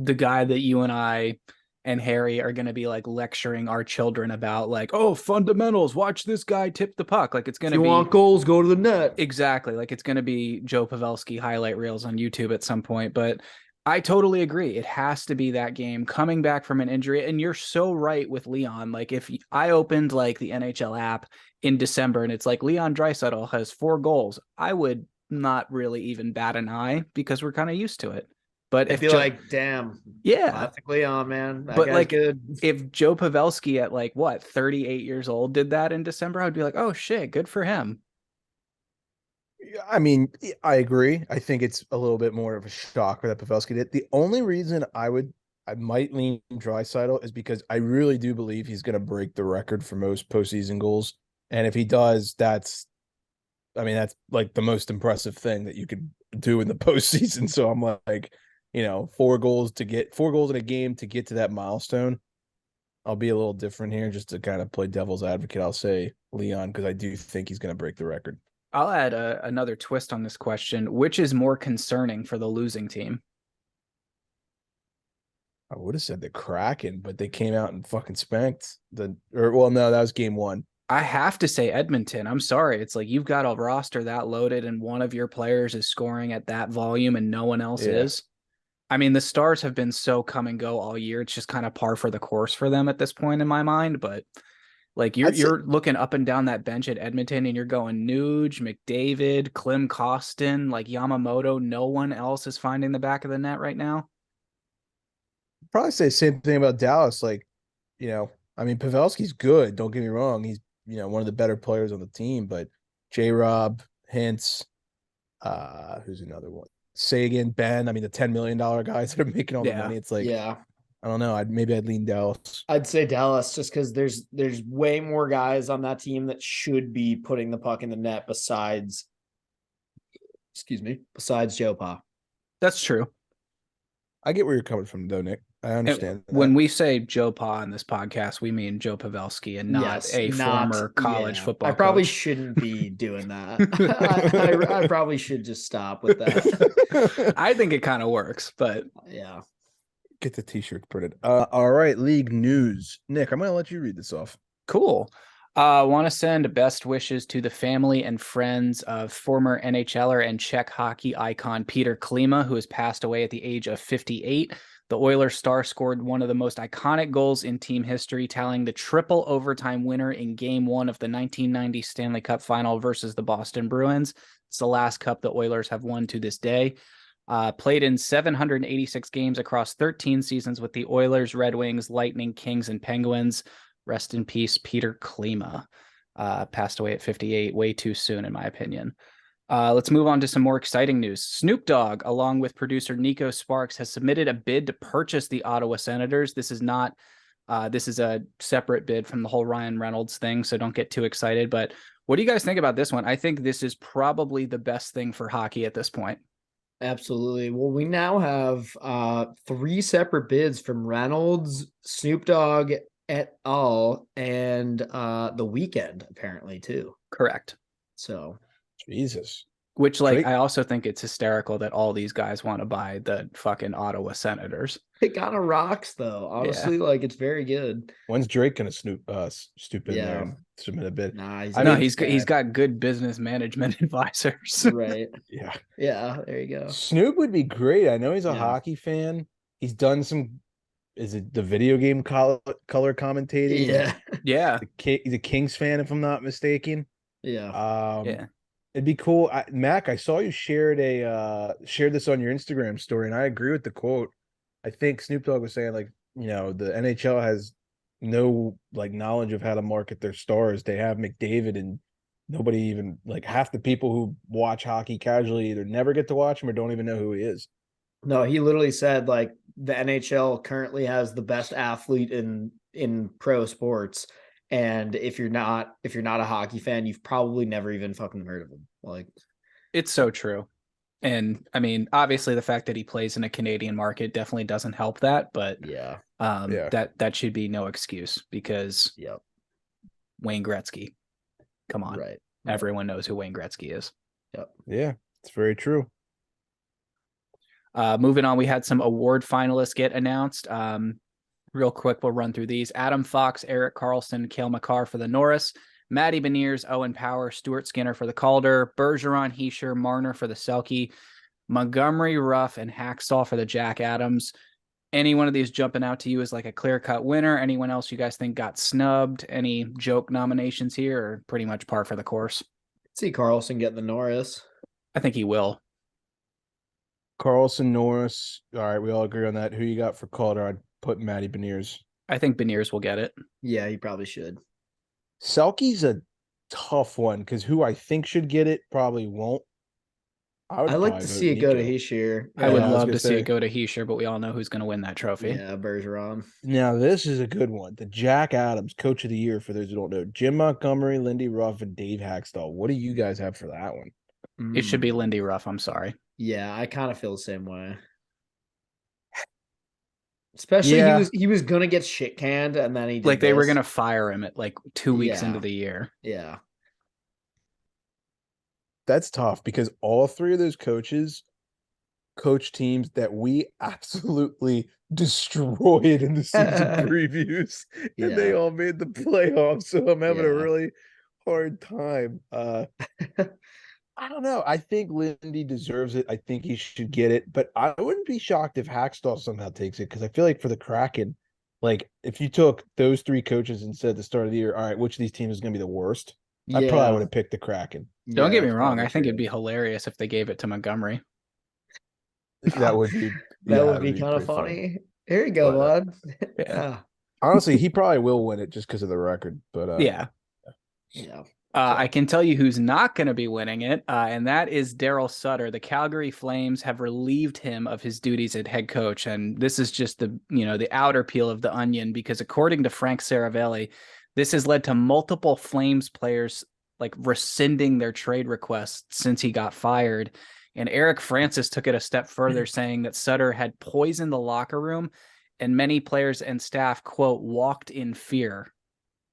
S3: the guy that you and I and Harry are going to be like lecturing our children about like, oh, fundamentals, watch this guy tip the puck. Like it's going to be,
S4: you want goals, go to the net.
S3: Exactly. Like it's going to be Joe Pavelski highlight reels on YouTube at some point. But I totally agree. It has to be that game coming back from an injury. And you're so right with Leon. Like if I opened like the NHL app in December and it's like Leon Draisaitl has 4 goals, I would not really even bat an eye because we're kind of used to it. But
S4: if you're like, damn,
S3: yeah,
S4: classic Leon, man.
S3: But like, good. If Joe Pavelski at like 38 years old did that in December, I'd be like, oh shit, good for him.
S2: I mean, I agree. I think it's a little bit more of a shock that Pavelski did. The only reason I might lean Draisaitl is because I really do believe he's going to break the record for most postseason goals. And if he does, that's like the most impressive thing that you could do in the postseason. So I'm like, 4 goals in a game to get to that milestone. I'll be a little different here just to kind of play devil's advocate. I'll say Leon because I do think he's going to break the record.
S3: I'll add another twist on this question. Which is more concerning for the losing team?
S2: I would have said the Kraken, but they came out and fucking spanked no, that was game 1.
S3: I have to say Edmonton. I'm sorry. It's like you've got a roster that loaded and one of your players is scoring at that volume and no one else is. I mean, the Stars have been so come and go all year. It's just kind of par for the course for them at this point in my mind. But like you're looking up and down that bench at Edmonton and you're going Nuge, McDavid, Klim Kostin, like Yamamoto. No one else is finding the back of the net right now.
S2: Probably say the same thing about Dallas. Like, Pavelski's good. Don't get me wrong. He's, one of the better players on the team, but J-Rob, Hintz, who's another one? Sagan, Ben. I mean, the $10 million guys that are making all the money. It's like, I don't know. I'd lean Dallas.
S4: I'd say Dallas just because there's way more guys on that team that should be putting the puck in the net besides Joe Pa.
S3: That's true.
S2: I get where you're coming from, though, Nick. I understand.
S3: When we say Joe Pa on this podcast, we mean Joe Pavelski and not former college football
S4: I probably
S3: coach.
S4: Shouldn't be doing that. I probably should just stop with that.
S3: I think it kind of works, but
S4: yeah.
S2: Get the t-shirt printed. All right, league news. Nick, I'm going to let you read this off.
S3: Cool. I want to send best wishes to the family and friends of former NHLer and Czech hockey icon Peter Klima, who has passed away at the age of 58. The Oilers star scored one of the most iconic goals in team history, tallying the triple overtime winner in Game 1 of the 1990 Stanley Cup Final versus the Boston Bruins. It's the last cup the Oilers have won to this day. Played in 786 games across 13 seasons with the Oilers, Red Wings, Lightning, Kings, and Penguins. Rest in peace, Peter Klima. Passed away at 58, way too soon, in my opinion. Let's move on to some more exciting news. Snoop Dogg, along with producer Nico Sparks, has submitted a bid to purchase the Ottawa Senators. This is a separate bid from the whole Ryan Reynolds thing, so don't get too excited. But what do you guys think about this one? I think this is probably the best thing for hockey at this point.
S4: Absolutely. Well, we now have 3 separate bids from Reynolds, Snoop Dogg et al. And The Weeknd apparently too.
S3: Correct.
S4: So
S2: Jesus.
S3: Which, like,
S2: Drake,
S3: I also think it's hysterical that all these guys want to buy the fucking Ottawa Senators.
S4: it kind of rocks though. Honestly, like it's very good.
S2: when's Drake gonna stoop in there
S4: Yeah.
S2: and submit a bid?
S4: Nah, he's
S2: I
S3: No,
S2: mean,
S3: he's got good business management advisors.
S4: right.
S2: yeah.
S4: Yeah, there you go.
S2: Snoop would be great. I know he's a
S4: Yeah.
S2: hockey fan. He's done some. Is it the video game color commentating?
S4: Yeah.
S3: Yeah.
S2: He's a Kings fan, if I'm not mistaken.
S4: Yeah.
S3: Yeah.
S2: It'd be cool. Mac, I saw you shared this on your Instagram story, and I agree with the quote. I think Snoop Dogg was saying, like, the NHL has no like knowledge of how to market their stars. They have McDavid, and nobody even, like, half the people who watch hockey casually either never get to watch him or don't even know who he is.
S4: No, he literally said like the NHL currently has the best athlete in pro sports. And if you're not a hockey fan, you've probably never even fucking heard of him. Like,
S3: It's so true. And I mean, obviously the fact that he plays in a Canadian market definitely doesn't help that, but
S4: yeah.
S3: that should be no excuse because
S4: Yep.
S3: Wayne Gretzky. Come on.
S4: Right.
S3: Everyone knows who Wayne Gretzky is.
S4: Yep.
S2: Yeah, it's very true.
S3: Moving on, we had some award finalists get announced. Real quick, we'll run through these. Adam Fox, Eric Carlson, Cale Makar for the Norris, Matty Beniers, Owen Power, Stuart Skinner for the Calder, Bergeron, Heischer, Marner for the Selke, Montgomery, Ruff, and Hackstall for the Jack Adams. Any one of these jumping out to you as like a clear-cut winner? Anyone else you guys think got snubbed? Any joke nominations here, or pretty much par for the course?
S4: See Carlson get the Norris.
S3: I think he will.
S2: Carlson, Norris. All right, we all agree on that. Who you got for Calder? I'd put Matty Beniers.
S3: I think Beniers will get it.
S4: Yeah, he probably should.
S2: Selke's a tough one because who I think should get it probably won't.
S4: I like to see it go to Heischer.
S3: I would
S2: I was
S3: love
S2: gonna
S3: to see
S2: say.
S3: it go to Heischer, but we all know who's going to win that trophy.
S4: Yeah, Bergeron.
S2: Now, this is a good one. The Jack Adams Coach of the Year, for those who don't know. Jim Montgomery, Lindy Ruff, and Dave Hackstall. What do you guys have for that one?
S3: It should be Lindy Ruff. I'm sorry.
S4: Yeah, I kind of feel the same way. Especially he was gonna get shit canned, and then he did
S3: like they were gonna fire him at like 2 weeks into the year.
S4: Yeah.
S2: That's tough because all three of those coaches coach teams that we absolutely destroyed in the season previews, and they all made the playoffs. So I'm having a really hard time. I don't know. I think Lindy deserves it. I think he should get it, but I wouldn't be shocked if Hackstall somehow takes it because I feel like for the Kraken, like if you took those three coaches and said at the start of the year, all right, which of these teams is going to be the worst? I probably would have picked the Kraken.
S3: Don't get me wrong. I think it'd be hilarious if they gave it to Montgomery.
S2: That would be
S4: would be kind of funny. Here you go, bud.
S3: Yeah.
S2: Honestly, he probably will win it just because of the record. But
S3: yeah. I can tell you who's not going to be winning it, and that is Daryl Sutter. The Calgary Flames have relieved him of his duties at head coach, and this is just the outer peel of the onion because according to Frank Saravelli, this has led to multiple Flames players like rescinding their trade requests since he got fired. And Eric Francis took it a step further, saying that Sutter had poisoned the locker room, and many players and staff, quote, walked in fear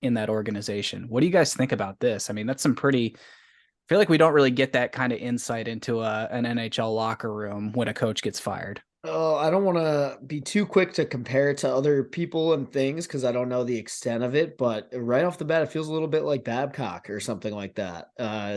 S3: in that organization. What do you guys think about this? I mean, that's I feel like we don't really get that kind of insight into an NHL locker room when a coach gets fired.
S4: Oh, I don't want to be too quick to compare it to other people and things because I don't know the extent of it, but right off the bat, it feels a little bit like Babcock or something like that.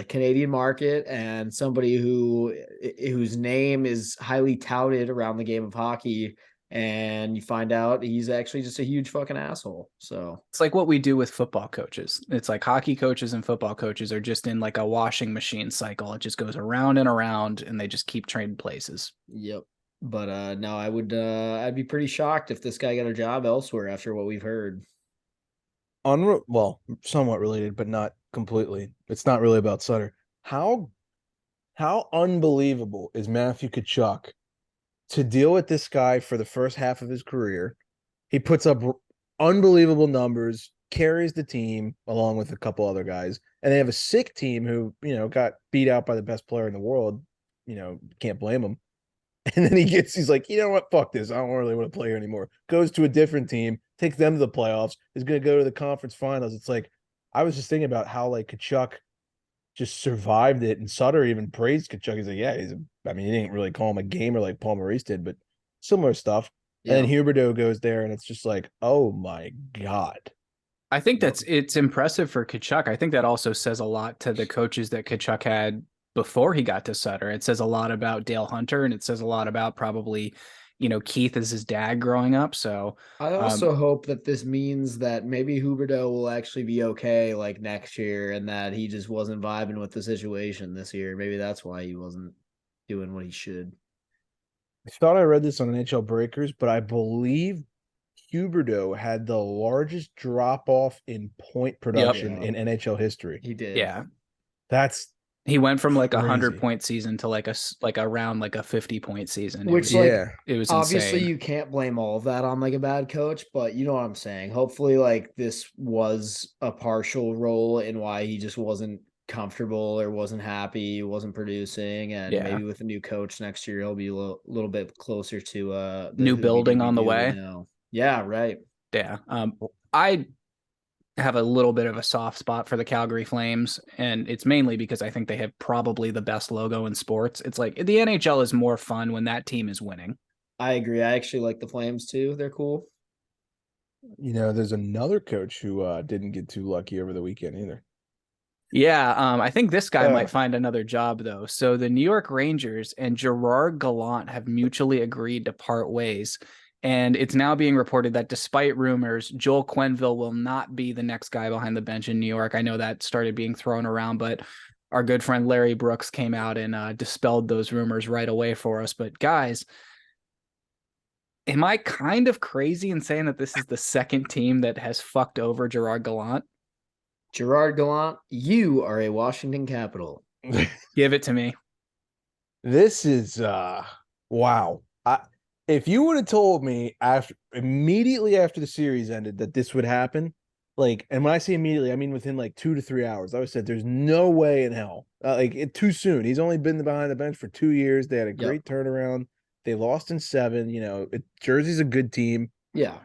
S4: Canadian market and somebody whose name is highly touted around the game of hockey, and you find out he's actually just a huge fucking asshole. So
S3: it's like what we do with football coaches. It's like hockey coaches and football coaches are just in like a washing machine cycle. It just goes around and around and they just keep trading places.
S4: Yep. But no, I'd be pretty shocked if this guy got a job elsewhere after what we've heard.
S2: Well, somewhat related, but not completely. It's not really about Sutter. How unbelievable is Matthew Tkachuk to deal with this guy for the first half of his career? He puts up unbelievable numbers, carries the team along with a couple other guys, and they have a sick team who, got beat out by the best player in the world. Can't blame them. And then he's like, you know what? Fuck this. I don't really want to play here anymore. Goes to a different team, takes them to the playoffs, is going to go to the conference finals. It's like, I was just thinking about how like Kachuk just survived it. And Sutter even praised Kachuk. He's like, yeah, I mean, he didn't really call him a gamer like Paul Maurice did, but similar stuff.
S4: Yeah.
S2: And then Huberdeau goes there, and it's just like, oh my God.
S3: I think it's impressive for Kachuk. I think that also says a lot to the coaches that Kachuk had before he got to Sutter. It says a lot about Dale Hunter, and it says a lot about probably, Keith as his dad growing up. So
S4: I also hope that this means that maybe Huberdeau will actually be okay like next year, and that he just wasn't vibing with the situation this year. Maybe that's why he wasn't doing what he should.
S2: I thought I read this on NHL Breakers, but I believe Huberdeau had the largest drop off in point production in NHL history.
S4: He did.
S3: Yeah.
S2: He
S3: went from like a
S2: crazy.
S3: 100-point season to like around like a 50-point season.
S4: Which
S3: it was
S4: obviously
S3: insane.
S4: You can't blame all of that on like a bad coach, but you know what I'm saying. Hopefully like this was a partial role in why he just wasn't comfortable or wasn't happy, wasn't producing, and maybe with a new coach next year he'll be a little bit closer to the
S3: new building on the way.
S4: Yeah, right.
S3: Yeah. I have a little bit of a soft spot for the Calgary Flames, and it's mainly because I think they have probably the best logo in sports. It's like the NHL is more fun when that team is winning.
S4: I agree. I actually like the Flames too. They're cool.
S2: There's another coach who didn't get too lucky over the weekend either.
S3: Yeah, I think this guy might find another job, though. So the New York Rangers and Gerard Gallant have mutually agreed to part ways. And it's now being reported that despite rumors, Joel Quenneville will not be the next guy behind the bench in New York. I know that started being thrown around, but our good friend Larry Brooks came out and dispelled those rumors right away for us. But guys, am I kind of crazy in saying that this is the second team that has fucked over Gerard Gallant?
S4: Gerard Gallant, you are a Washington Capital.
S3: Give it to me.
S2: This is wow. If you would have told me immediately after the series ended that this would happen, like, and when I say immediately, I mean within like 2 to 3 hours, I would have said there's no way in hell. Too soon. He's only been behind the bench for 2 years. They had a great turnaround. They lost in 7. Jersey's a good team.
S4: Yeah.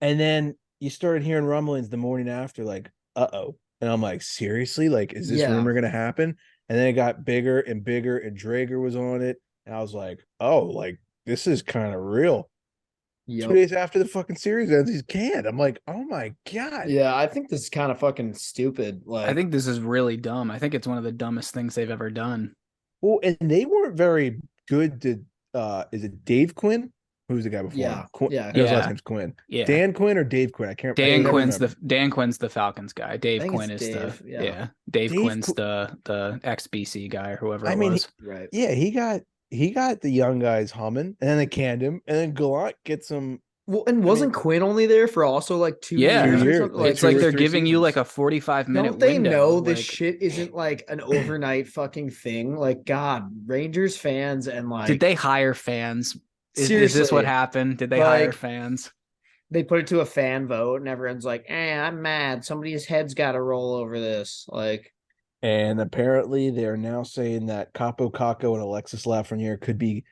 S2: And then you started hearing rumblings the morning after, like, uh-oh. And I'm like, seriously? Like, is this rumor going to happen? And then it got bigger and bigger, and Drager was on it. And I was like, oh, like, this is kind of real. 2 days after the fucking series ends, he's canned. I'm like, oh my God.
S4: Yeah, I think this is kind of fucking stupid. Like,
S3: I think this is really dumb. I think it's one of the dumbest things they've ever done.
S2: Well, and they weren't very good to is it Dave Quinn? Who's the guy before?
S4: Yeah.
S2: His last name's Quinn.
S3: Yeah.
S2: Dan Quinn or Dave Quinn? I can't
S3: Dan Quinn's the Falcons guy. Dave Quinn is
S4: Dave.
S3: Dave Quinn's the ex-BC guy or whoever it was.
S4: Right.
S2: Yeah, he got the young guys humming, and then they canned him, and then Gallant gets them.
S4: Well, and wasn't Quinn only there for also like 2 years?
S2: 2 years.
S4: Or something?
S3: It's like they're giving you like a 45-minute
S4: Don't they
S3: window.
S4: know this shit isn't like an overnight fucking thing? Like, God, Rangers fans and like,
S3: did they hire fans? Is this what happened? Did they hire fans?
S4: They put it to a fan vote, and everyone's like, I'm mad. Somebody's head's got to roll over this. Like,
S2: and apparently they're now saying that Capo Caco and Alexis Lafreniere could be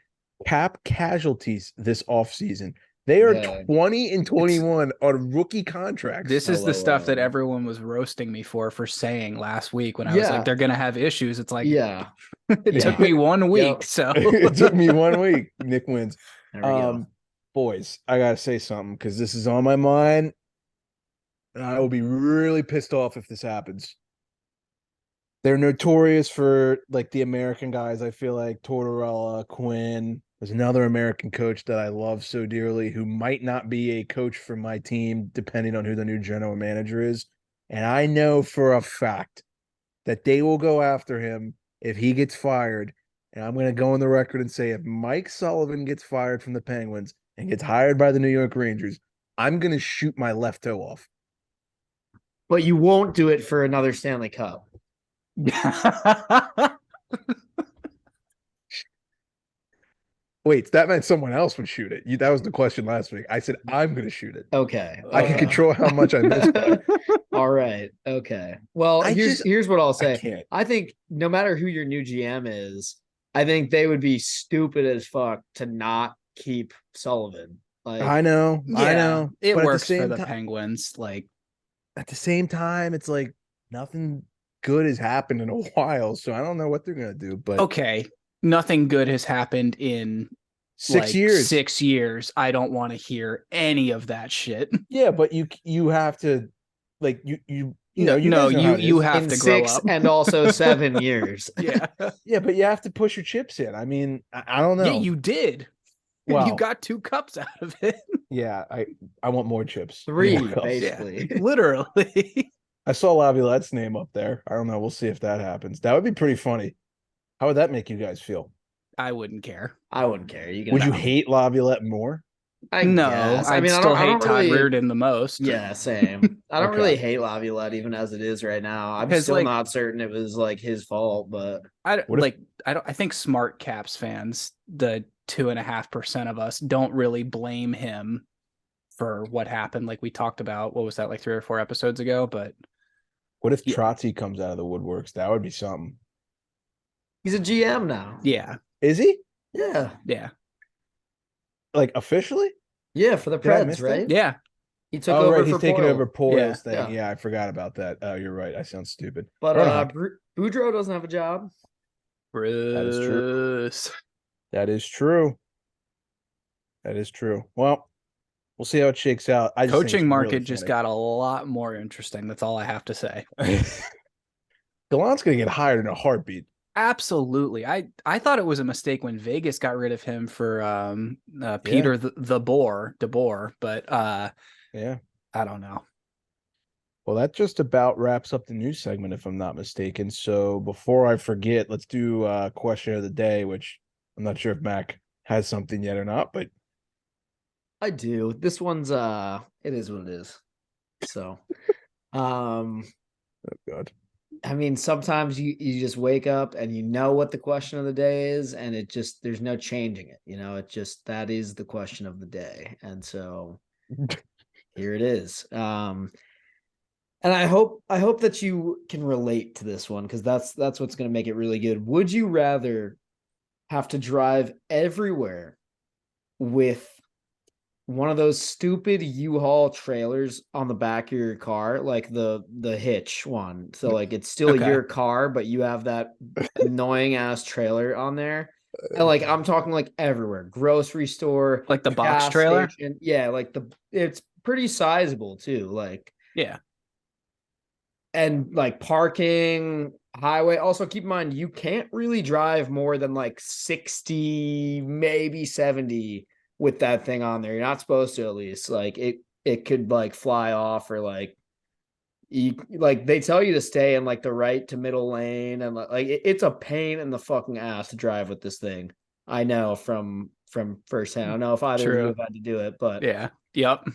S2: cap casualties this offseason. They are 20 and 21 on rookie contracts.
S3: This is the stuff that everyone was roasting me for saying last week when I was like, they're going to have issues. It's like, it took me 1 week. So
S2: it took me 1 week. Nick wins.
S4: There we go.
S2: Boys, I got to say something because this is on my mind. And I will be really pissed off if this happens. They're notorious for like the American guys. I feel like Tortorella, Quinn. There's another American coach that I love so dearly who might not be a coach for my team, depending on who the new general manager is. And I know for a fact that they will go after him if he gets fired. And I'm going to go on the record and say if Mike Sullivan gets fired from the Penguins and gets hired by the New York Rangers, I'm going to shoot my left toe off.
S4: But you won't do it for another Stanley Cup.
S2: Wait, that meant someone else would shoot it. That was the question last week. I said, I'm going to shoot it.
S4: Okay.
S2: I can control how much I miss by.
S4: All right. Okay. Well, here's what I'll say. I think no matter who your new GM is, I think they would be stupid as fuck to not keep Sullivan. Like,
S2: I know.
S3: It
S2: But
S3: works for the Penguins. Like,
S2: at the same time, it's like nothing good has happened in a while, so I don't know what they're gonna do. But
S3: okay, nothing good has happened in
S2: 6 years.
S3: 6 years. I don't want to hear any of that shit.
S2: Yeah, but you have to, like, you know, you
S3: have
S4: in
S3: to grow
S4: 6
S3: up.
S4: and also 7 years.
S3: Yeah.
S2: Yeah, but you have to push your chips in. I mean, I don't know.
S3: Yeah, you did.
S2: Well,
S3: you got 2 cups out of it.
S2: Yeah, I want more chips.
S4: 3,
S2: more cups.
S4: basically.
S3: Yeah, literally.
S2: I saw Lavillette's name up there. I don't know. We'll see if that happens. That would be pretty funny. How would that make you guys feel?
S3: I wouldn't care.
S4: I wouldn't care.
S2: Would you hate Lavillette more?
S3: I mean, still hate Todd Reardon the most.
S4: Yeah, same. I don't
S2: Okay.
S4: really hate Laviolette even as it is right now. I'm still not certain it was like his fault, but
S3: I think smart Caps fans, the 2.5% of us, don't really blame him for what happened. Like we talked about, what was that, like 3 or 4 episodes ago? But
S2: what if Trotzy comes out of the woodworks? That would be something.
S4: he's a GM now.
S3: Yeah.
S2: Is he?
S4: Yeah.
S3: Yeah.
S2: Like officially?
S4: Yeah, for the Preds, right?
S3: Yeah.
S4: He took over
S2: right.
S4: for
S2: He's taking over Poyle's
S3: Yeah.
S2: thing. Yeah, I forgot about that. Oh, you're right. I sound stupid.
S4: But Boudreaux doesn't have a job.
S2: That is true. That is true. That is true. Well, we'll see how it shakes out.
S3: Coaching market just got a lot more interesting. That's all I have to say.
S2: Gallant's going to get hired in a heartbeat.
S3: Absolutely. I thought it was a mistake when Vegas got rid of him for Peter DeBoer, but
S2: yeah,
S3: I don't know.
S2: Well, that just about wraps up the news segment, if I'm not mistaken. So before I forget, let's do question of the day, which I'm not sure if Mac has something yet or not, but
S4: I do. This one's it is what it is. So
S2: oh God.
S4: I mean, sometimes you just wake up and you know what the question of the day is, and it just there's no changing it. You know, it just that is the question of the day. And so here it is. And I hope that you can relate to this one, because that's what's going to make it really good. Would you rather have to drive everywhere with one of those stupid U-Haul trailers on the back of your car, like the hitch one? So like it's still your car, but you have that annoying ass trailer on there. And like I'm talking like everywhere, grocery store,
S3: like the box trailer.
S4: Station. Yeah, like it's pretty sizable too. Like
S3: yeah.
S4: And like parking, highway. Also, keep in mind, you can't really drive more than like 60, maybe 70 with that thing on there. You're not supposed to, at least. Like it could like fly off, or like they tell you to stay in like the right to middle lane, and like it's a pain in the fucking ass to drive with this thing. I know from firsthand. I don't know if either of you have had to do it, but
S3: yeah. Yep.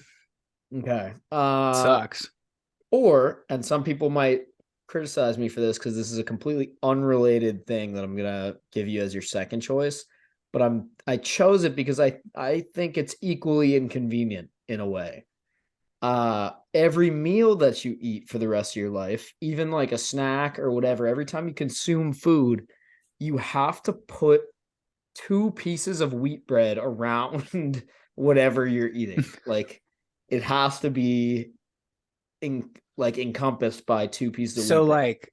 S4: Okay.
S3: Sucks.
S4: And some people might criticize me for this because this is a completely unrelated thing that I'm gonna give you as your second choice, but I chose it because I think it's equally inconvenient in a way. Every meal that you eat for the rest of your life, even like a snack or whatever, every time you consume food, you have to put 2 pieces of wheat bread around whatever you're eating. Like it has to be encompassed by 2 pieces of wheat.
S3: So like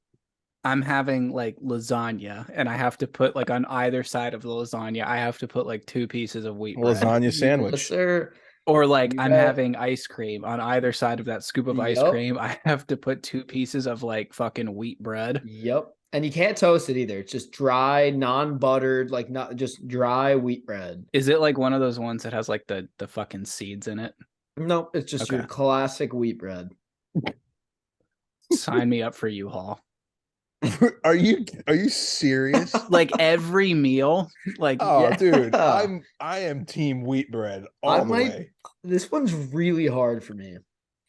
S3: I'm having like lasagna, and I have to put like on either side of the lasagna, I have to put like 2 pieces of wheat bread.
S2: Lasagna sandwich.
S4: Yes, sir.
S3: Or like I'm having ice cream, on either side of that scoop of ice cream, I have to put 2 pieces of like fucking wheat bread.
S4: Yep. And you can't toast it either. It's just dry, non-buttered, like not just dry wheat bread.
S3: Is it like one of those ones that has like the fucking seeds in it?
S4: No, it's just your classic wheat bread.
S3: Sign me up for U-Haul.
S2: Are you serious?
S3: Like every meal? Like
S2: dude, I am team wheat bread all the way.
S4: This one's really hard for me.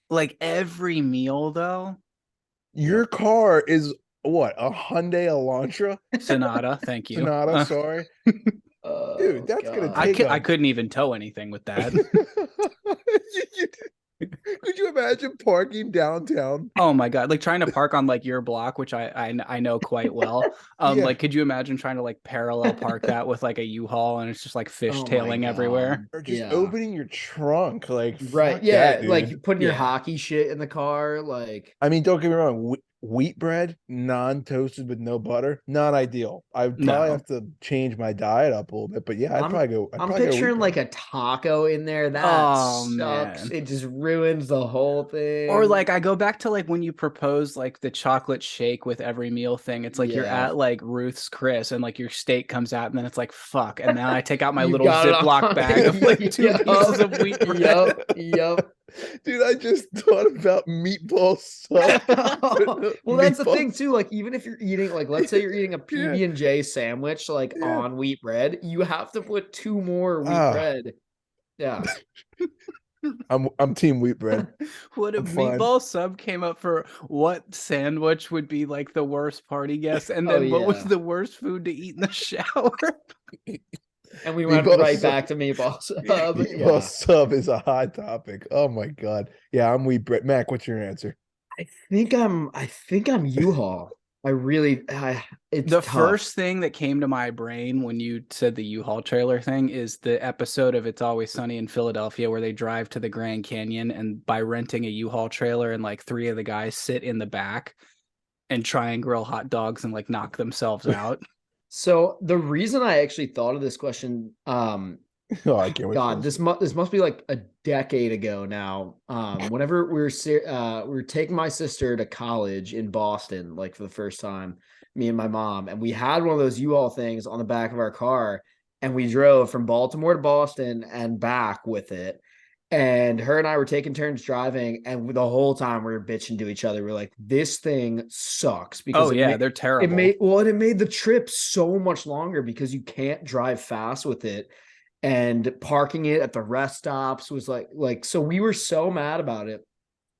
S3: Like every meal though?
S2: Your car is what, a Hyundai Elantra?
S3: Sonata, thank you.
S2: Sonata, sorry. Dude, that's gonna take
S3: I couldn't even tow anything with that.
S2: Could you imagine parking downtown?
S3: Oh my God. Like trying to park on like your block, which I know quite well.
S2: Yeah.
S3: Like, could you imagine trying to like parallel park that with like a U-Haul and it's just like
S4: Oh my
S3: fishtailing everywhere?
S4: God.
S2: Or just
S4: Yeah.
S2: opening your trunk. Like,
S4: Right.
S2: fuck
S4: Yeah.
S2: that, dude.
S4: Like putting your
S3: Yeah.
S4: hockey shit in the car. Like,
S2: I mean, don't get me wrong. Wheat bread, non-toasted with no butter, not ideal. I would probably
S3: No.
S2: have to change my diet up a little bit, but yeah, I'd
S4: I'm
S2: probably go. I'd
S4: I'm
S2: probably go wheat
S4: picturing like
S2: bread.
S4: a taco in there. That
S3: Oh,
S4: sucks.
S3: man.
S4: It just ruins the whole thing.
S3: Or like I go back to like when you propose like the chocolate shake with every meal thing. It's like you're
S4: Yeah.
S3: at like Ruth's Chris and like your steak comes out and then it's like fuck. And then I take out my
S4: You
S3: little
S4: got it
S3: Ziploc
S4: on.
S3: bag of like 2
S4: Yup.
S3: pieces of wheat bread.
S4: Yup.
S2: Dude, I just thought about meatball sub.
S4: Well, that's the thing
S2: Meatballs.
S4: too. Like, even if you're eating, like, let's say you're eating a
S2: Yeah.
S4: PB&J sandwich, like
S2: Yeah.
S4: on wheat bread, you have to put 2 more wheat
S2: Ah.
S4: bread. Yeah.
S2: I'm team wheat bread.
S3: What if
S2: I'm fine.
S3: meatball sub came up for what sandwich would be like the worst party guest, and
S4: Oh,
S3: then what was
S4: yeah.
S3: the worst food to eat in the shower?
S4: And we went
S2: Meatball
S4: right
S2: sub.
S4: back to meatball sub.
S2: Meatball
S4: Yeah.
S2: sub is a hot topic. Oh my god. Yeah, I'm wheat bread. Mac, what's your answer?
S4: I think I'm U-Haul. It's
S3: The
S4: tough.
S3: first thing that came to my brain when you said the U-Haul trailer thing is the episode of It's Always Sunny in Philadelphia where they drive to the Grand Canyon, and by renting a U-Haul trailer and like 3 of the guys sit in the back and try and grill hot dogs and like knock themselves out.
S4: So the reason I actually thought of this question,
S2: Oh, I can't wait.
S4: God, this must be like a decade ago now. Whenever we were taking my sister to college in Boston, like for the first time, me and my mom, and we had one of those U-Haul things on the back of our car, and we drove from Baltimore to Boston and back with it. And her and I were taking turns driving, and the whole time we were bitching to each other. We're like, "This thing sucks," because
S3: They're terrible.
S4: it made the trip so much longer because you can't drive fast with it. And parking it at the rest stops was like so we were so mad about it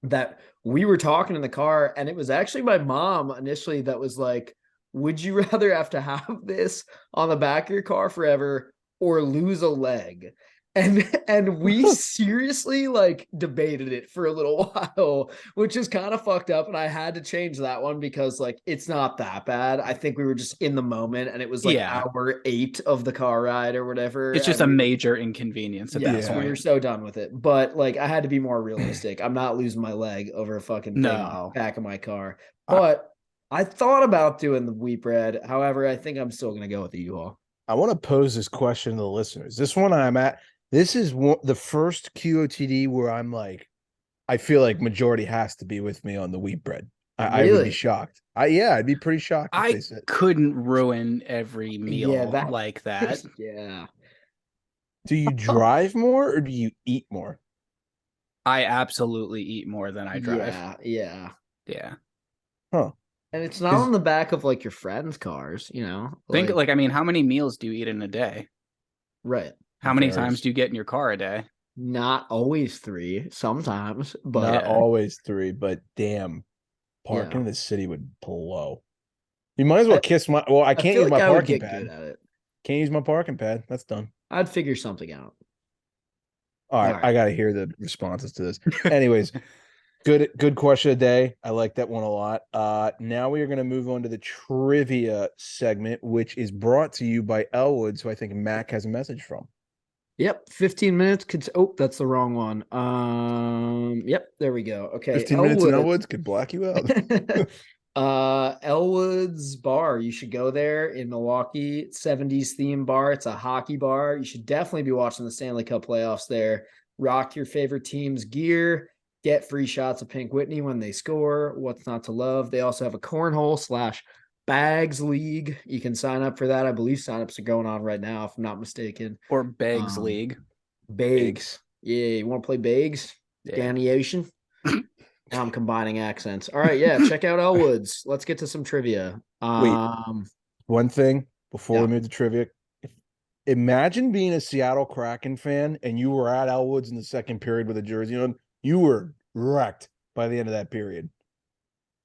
S4: that we were talking in the car, and it was actually my mom initially that was like, would you rather have to have this on the back of your car forever or lose a leg? And we seriously like debated it for a little while, which is kind of fucked up. And I had to change that one because like it's not that bad. I think we were just in the moment, and it was like hour 8 of the car ride or whatever.
S3: It's just a major inconvenience at that point.
S4: We were so done with it. But like I had to be more realistic. I'm not losing my leg over a fucking thing back of my car. But I thought about doing the wheat bread. However, I think I'm still gonna go with the U-Haul.
S2: I want to pose this question to the listeners. This is the first QOTD where I'm like, I feel like majority has to be with me on the wheat bread. I would be shocked. I'd be pretty shocked.
S3: I couldn't ruin every meal like that.
S4: Yeah.
S2: Do you drive more or do you eat more?
S3: I absolutely eat more than I drive.
S4: Yeah.
S2: Huh.
S4: And it's not on the back of like your friends' cars, you know.
S3: Think like I mean, how many meals do you eat in a day?
S4: Right.
S3: How many times do you get in your car a day?
S4: Not always 3, sometimes, but
S2: not always 3, but damn, parking in the city would blow. You might as well kiss my. Well, I can't use my parking pad. Can't use my parking pad. That's done.
S4: I'd figure something out.
S2: All right. I got to hear the responses to this. Anyways, good question of the day. I like that one a lot. Now we are going to move on to the trivia segment, which is brought to you by Elwood. So I think Mac has a message from.
S4: Yep, 15 minutes could. Oh, that's the wrong one. Yep, there we go. Okay,
S2: 15 minutes in Elwoods could black you out.
S4: Elwood's bar. You should go there in Milwaukee. 70s theme bar. It's a hockey bar. You should definitely be watching the Stanley Cup playoffs there. Rock your favorite team's gear. Get free shots of Pink Whitney when they score. What's not to love? They also have a cornhole / bags league. You can sign up for that. I believe signups are going on right now, if I'm not mistaken.
S3: Or bags league.
S4: Bags. Yeah, you want to play bags?
S3: Yeah.
S4: Danny Ocean. Now I'm combining accents. All right, yeah, check out Elwood's. Let's get to some trivia.
S2: One thing before we move to trivia. Imagine being a Seattle Kraken fan and you were at Elwood's in the second period with a jersey on. You were wrecked by the end of that period.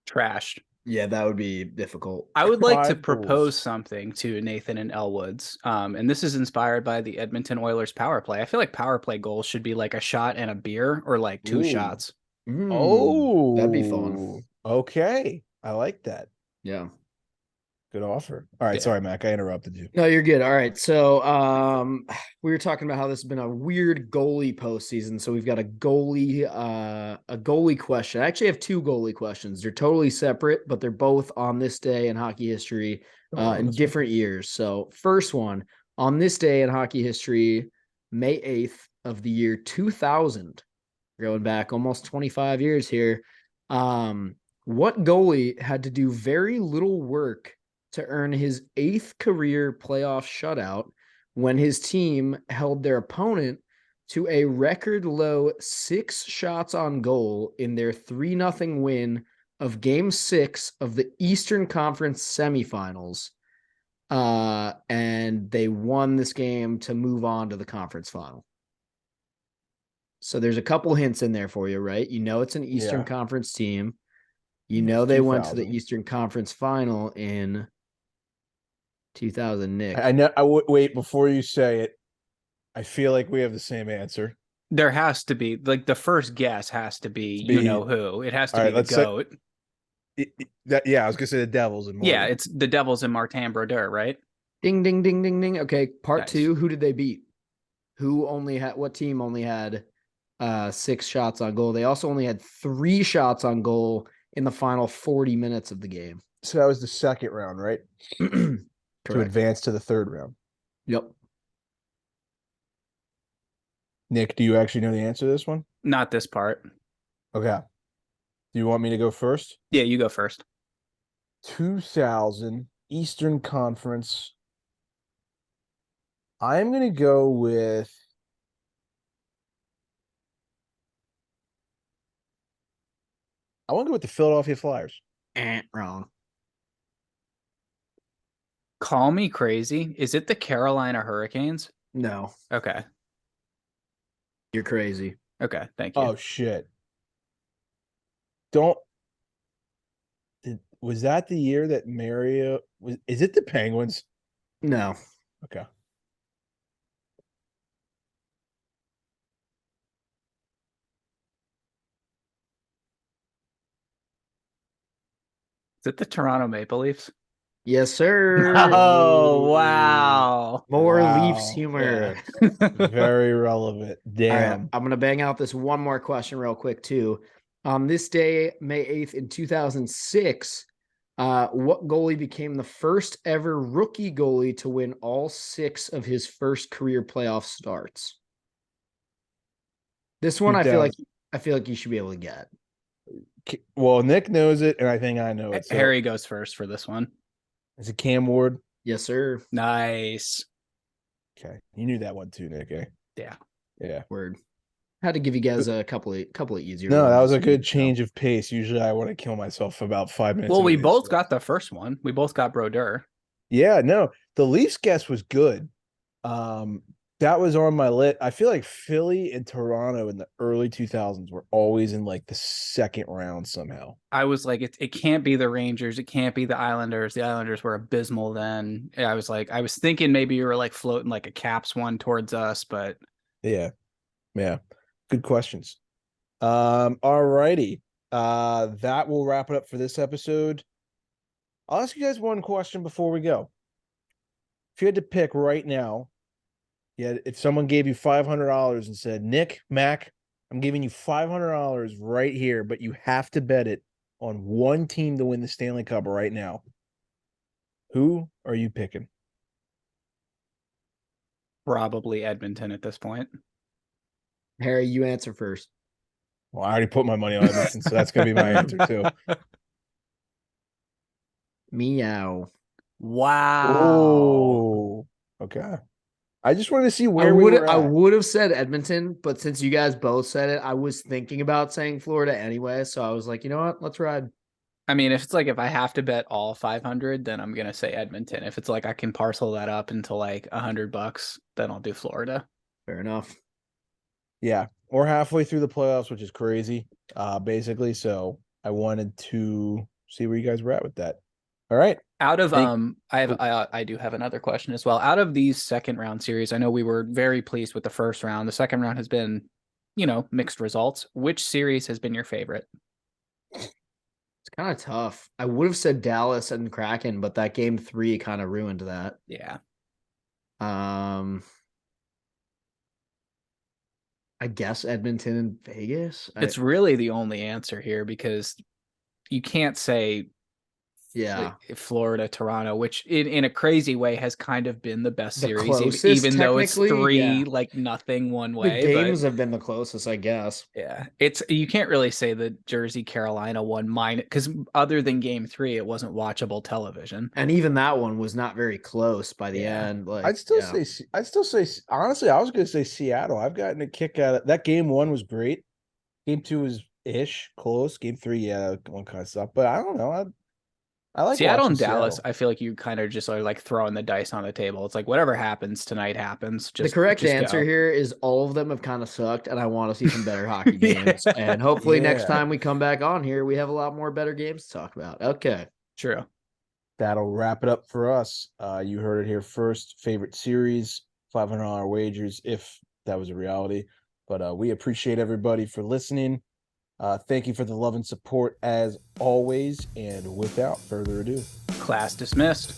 S3: Trashed.
S4: Yeah, that would be difficult.
S3: I would like to
S2: 5
S3: propose
S2: goals.
S3: something to Nathan and Elwoods. And this is inspired by the Edmonton Oilers power play. I feel like power play goals should be like a shot and a beer or like 2
S4: Ooh.
S3: shots.
S4: That'd be fun.
S2: Oh, okay. I like that.
S4: Yeah.
S2: Good offer. All right,
S3: Yeah.
S2: sorry, Mac. I interrupted you.
S4: No, you're good. All right. So we were talking about how this has been a weird goalie postseason. So we've got a goalie question. I actually have 2 goalie questions. They're totally separate, but they're both on this day in hockey history in different years. So first one, on this day in hockey history, May 8th of the year 2000, going back almost 25 years here. What goalie had to do very little work to earn his 8th career playoff shutout when his team held their opponent to a record low 6 shots on goal in their 3-0 win of Game 6 of the Eastern Conference semifinals? And they won this game to move on to the conference final. So there's a couple hints in there for you, right? You know it's an Eastern Conference team. You know they went to the Eastern Conference final in 2000, Nick.
S2: I know. Wait before you say it. I feel like we have the same answer.
S3: There has to be like the first guess has to be you know who. It has to be the GOAT.
S2: I was gonna say the Devils and
S3: yeah, it's the Devils and Martin Brodeur, right?
S4: Ding ding ding ding ding. Okay, part 2. Who did they beat? What team only had 6 shots on goal? They also only had 3 shots on goal in the final 40 minutes of the game.
S2: So that was the second round, right? To advance to the third round.
S4: Yep.
S2: Nick, do you actually know the answer to this one?
S3: Not this part.
S2: Okay. Do you want me to go first?
S3: Yeah, you go first.
S2: 2000 Eastern Conference. I'm going to go with I want to go with the Philadelphia Flyers.
S4: Wrong.
S3: Call me crazy. Is it the Carolina Hurricanes?
S4: No.
S3: Okay.
S4: You're crazy.
S3: Okay, thank you.
S2: Oh shit. Was that the year that Mario is it the Penguins?
S4: No.
S2: Okay.
S3: Is it the Toronto Maple Leafs?
S4: Yes, sir.
S3: Oh, wow.
S4: More Leafs humor.
S2: Yeah. Very relevant. Damn.
S4: All right, I'm going to bang out this one more question real quick, too. On this day, May 8th in 2006, what goalie became the first ever rookie goalie to win all 6 of his first career playoff starts? This one, I feel like you should be able to get.
S2: Well, Nick knows it, and I think I know it. So.
S3: Harry goes first for this one.
S2: Is it Cam Ward?
S4: Yes, sir.
S3: Nice.
S2: Okay, you knew that one too, Nick. Eh?
S3: Yeah.
S4: Word. Had to give you guys a couple of easier.
S2: No, that was a good change of pace. Usually, I want to kill myself for about 5 minutes.
S3: Well, we both got the first one. We both got Brodeur.
S2: Yeah, no, the Leafs guess was good. That was on my list. I feel like Philly and Toronto in the early 2000s were always in like the second round somehow.
S3: I was like, it can't be the Rangers. It can't be the Islanders. The Islanders were abysmal then. I was thinking maybe you were like floating like a Caps one towards us, but
S2: yeah. Good questions. All righty. That will wrap it up for this episode. I'll ask you guys one question before we go. If you had to pick right now, if someone gave you $500 and said, Nick, Mac, I'm giving you $500 right here, but you have to bet it on one team to win the Stanley Cup right now, who are you picking?
S3: probably Edmonton at this point.
S4: Harry, you answer first.
S2: Well, I already put my money on Edmonton, so that's going to be my answer too.
S4: Meow.
S3: Wow.
S2: Oh, okay. I just wanted to see where
S4: I would have said Edmonton, but since you guys both said it, I was thinking about saying Florida anyway. So I was like, you know what? Let's ride.
S3: I mean, if I have to bet all 500, then I'm gonna say Edmonton. If it's like I can parcel that up into like $100, then I'll do Florida.
S4: Fair enough.
S2: Yeah, we're halfway through the playoffs, which is crazy, basically. So I wanted to see where you guys were at with that. All right.
S3: Out of I do have another question as well. Out of these second round series, I know we were very pleased with the first round. The second round has been, mixed results. Which series has been your favorite?
S4: It's kind of tough. I would have said Dallas and Kraken, but that game 3 kind of ruined that.
S3: Yeah.
S4: I guess Edmonton and Vegas.
S3: It's really the only answer here because you can't say Florida, Toronto, which in a crazy way has kind of been the best series,
S4: closest,
S3: even though it's 3
S4: yeah.
S3: nothing one way.
S4: The games have been the closest, I guess.
S3: Yeah, you can't really say the Jersey Carolina one because other than game 3, it wasn't watchable television,
S4: and even that one was not very close by the end. Like
S2: I'd still say honestly, I was going to say Seattle. I've gotten a kick out of that. Game 1 was great. Game 2 was close. Game 3, one kind of sucked. But I don't know. I like
S3: Seattle and
S2: Seattle.
S3: Dallas. I feel like you kind of just are like throwing the dice on the table. It's like whatever happens tonight happens.
S4: The correct answer here is all of them have kind of sucked, and I want to see some better hockey games. And hopefully next time we come back on here, we have a lot more better games to talk about. Okay,
S3: true.
S2: That'll wrap it up for us. You heard it here first. Favorite series, $500 wagers, if that was a reality. But we appreciate everybody for listening. Thank you for the love and support as always. And without further ado,
S3: class dismissed.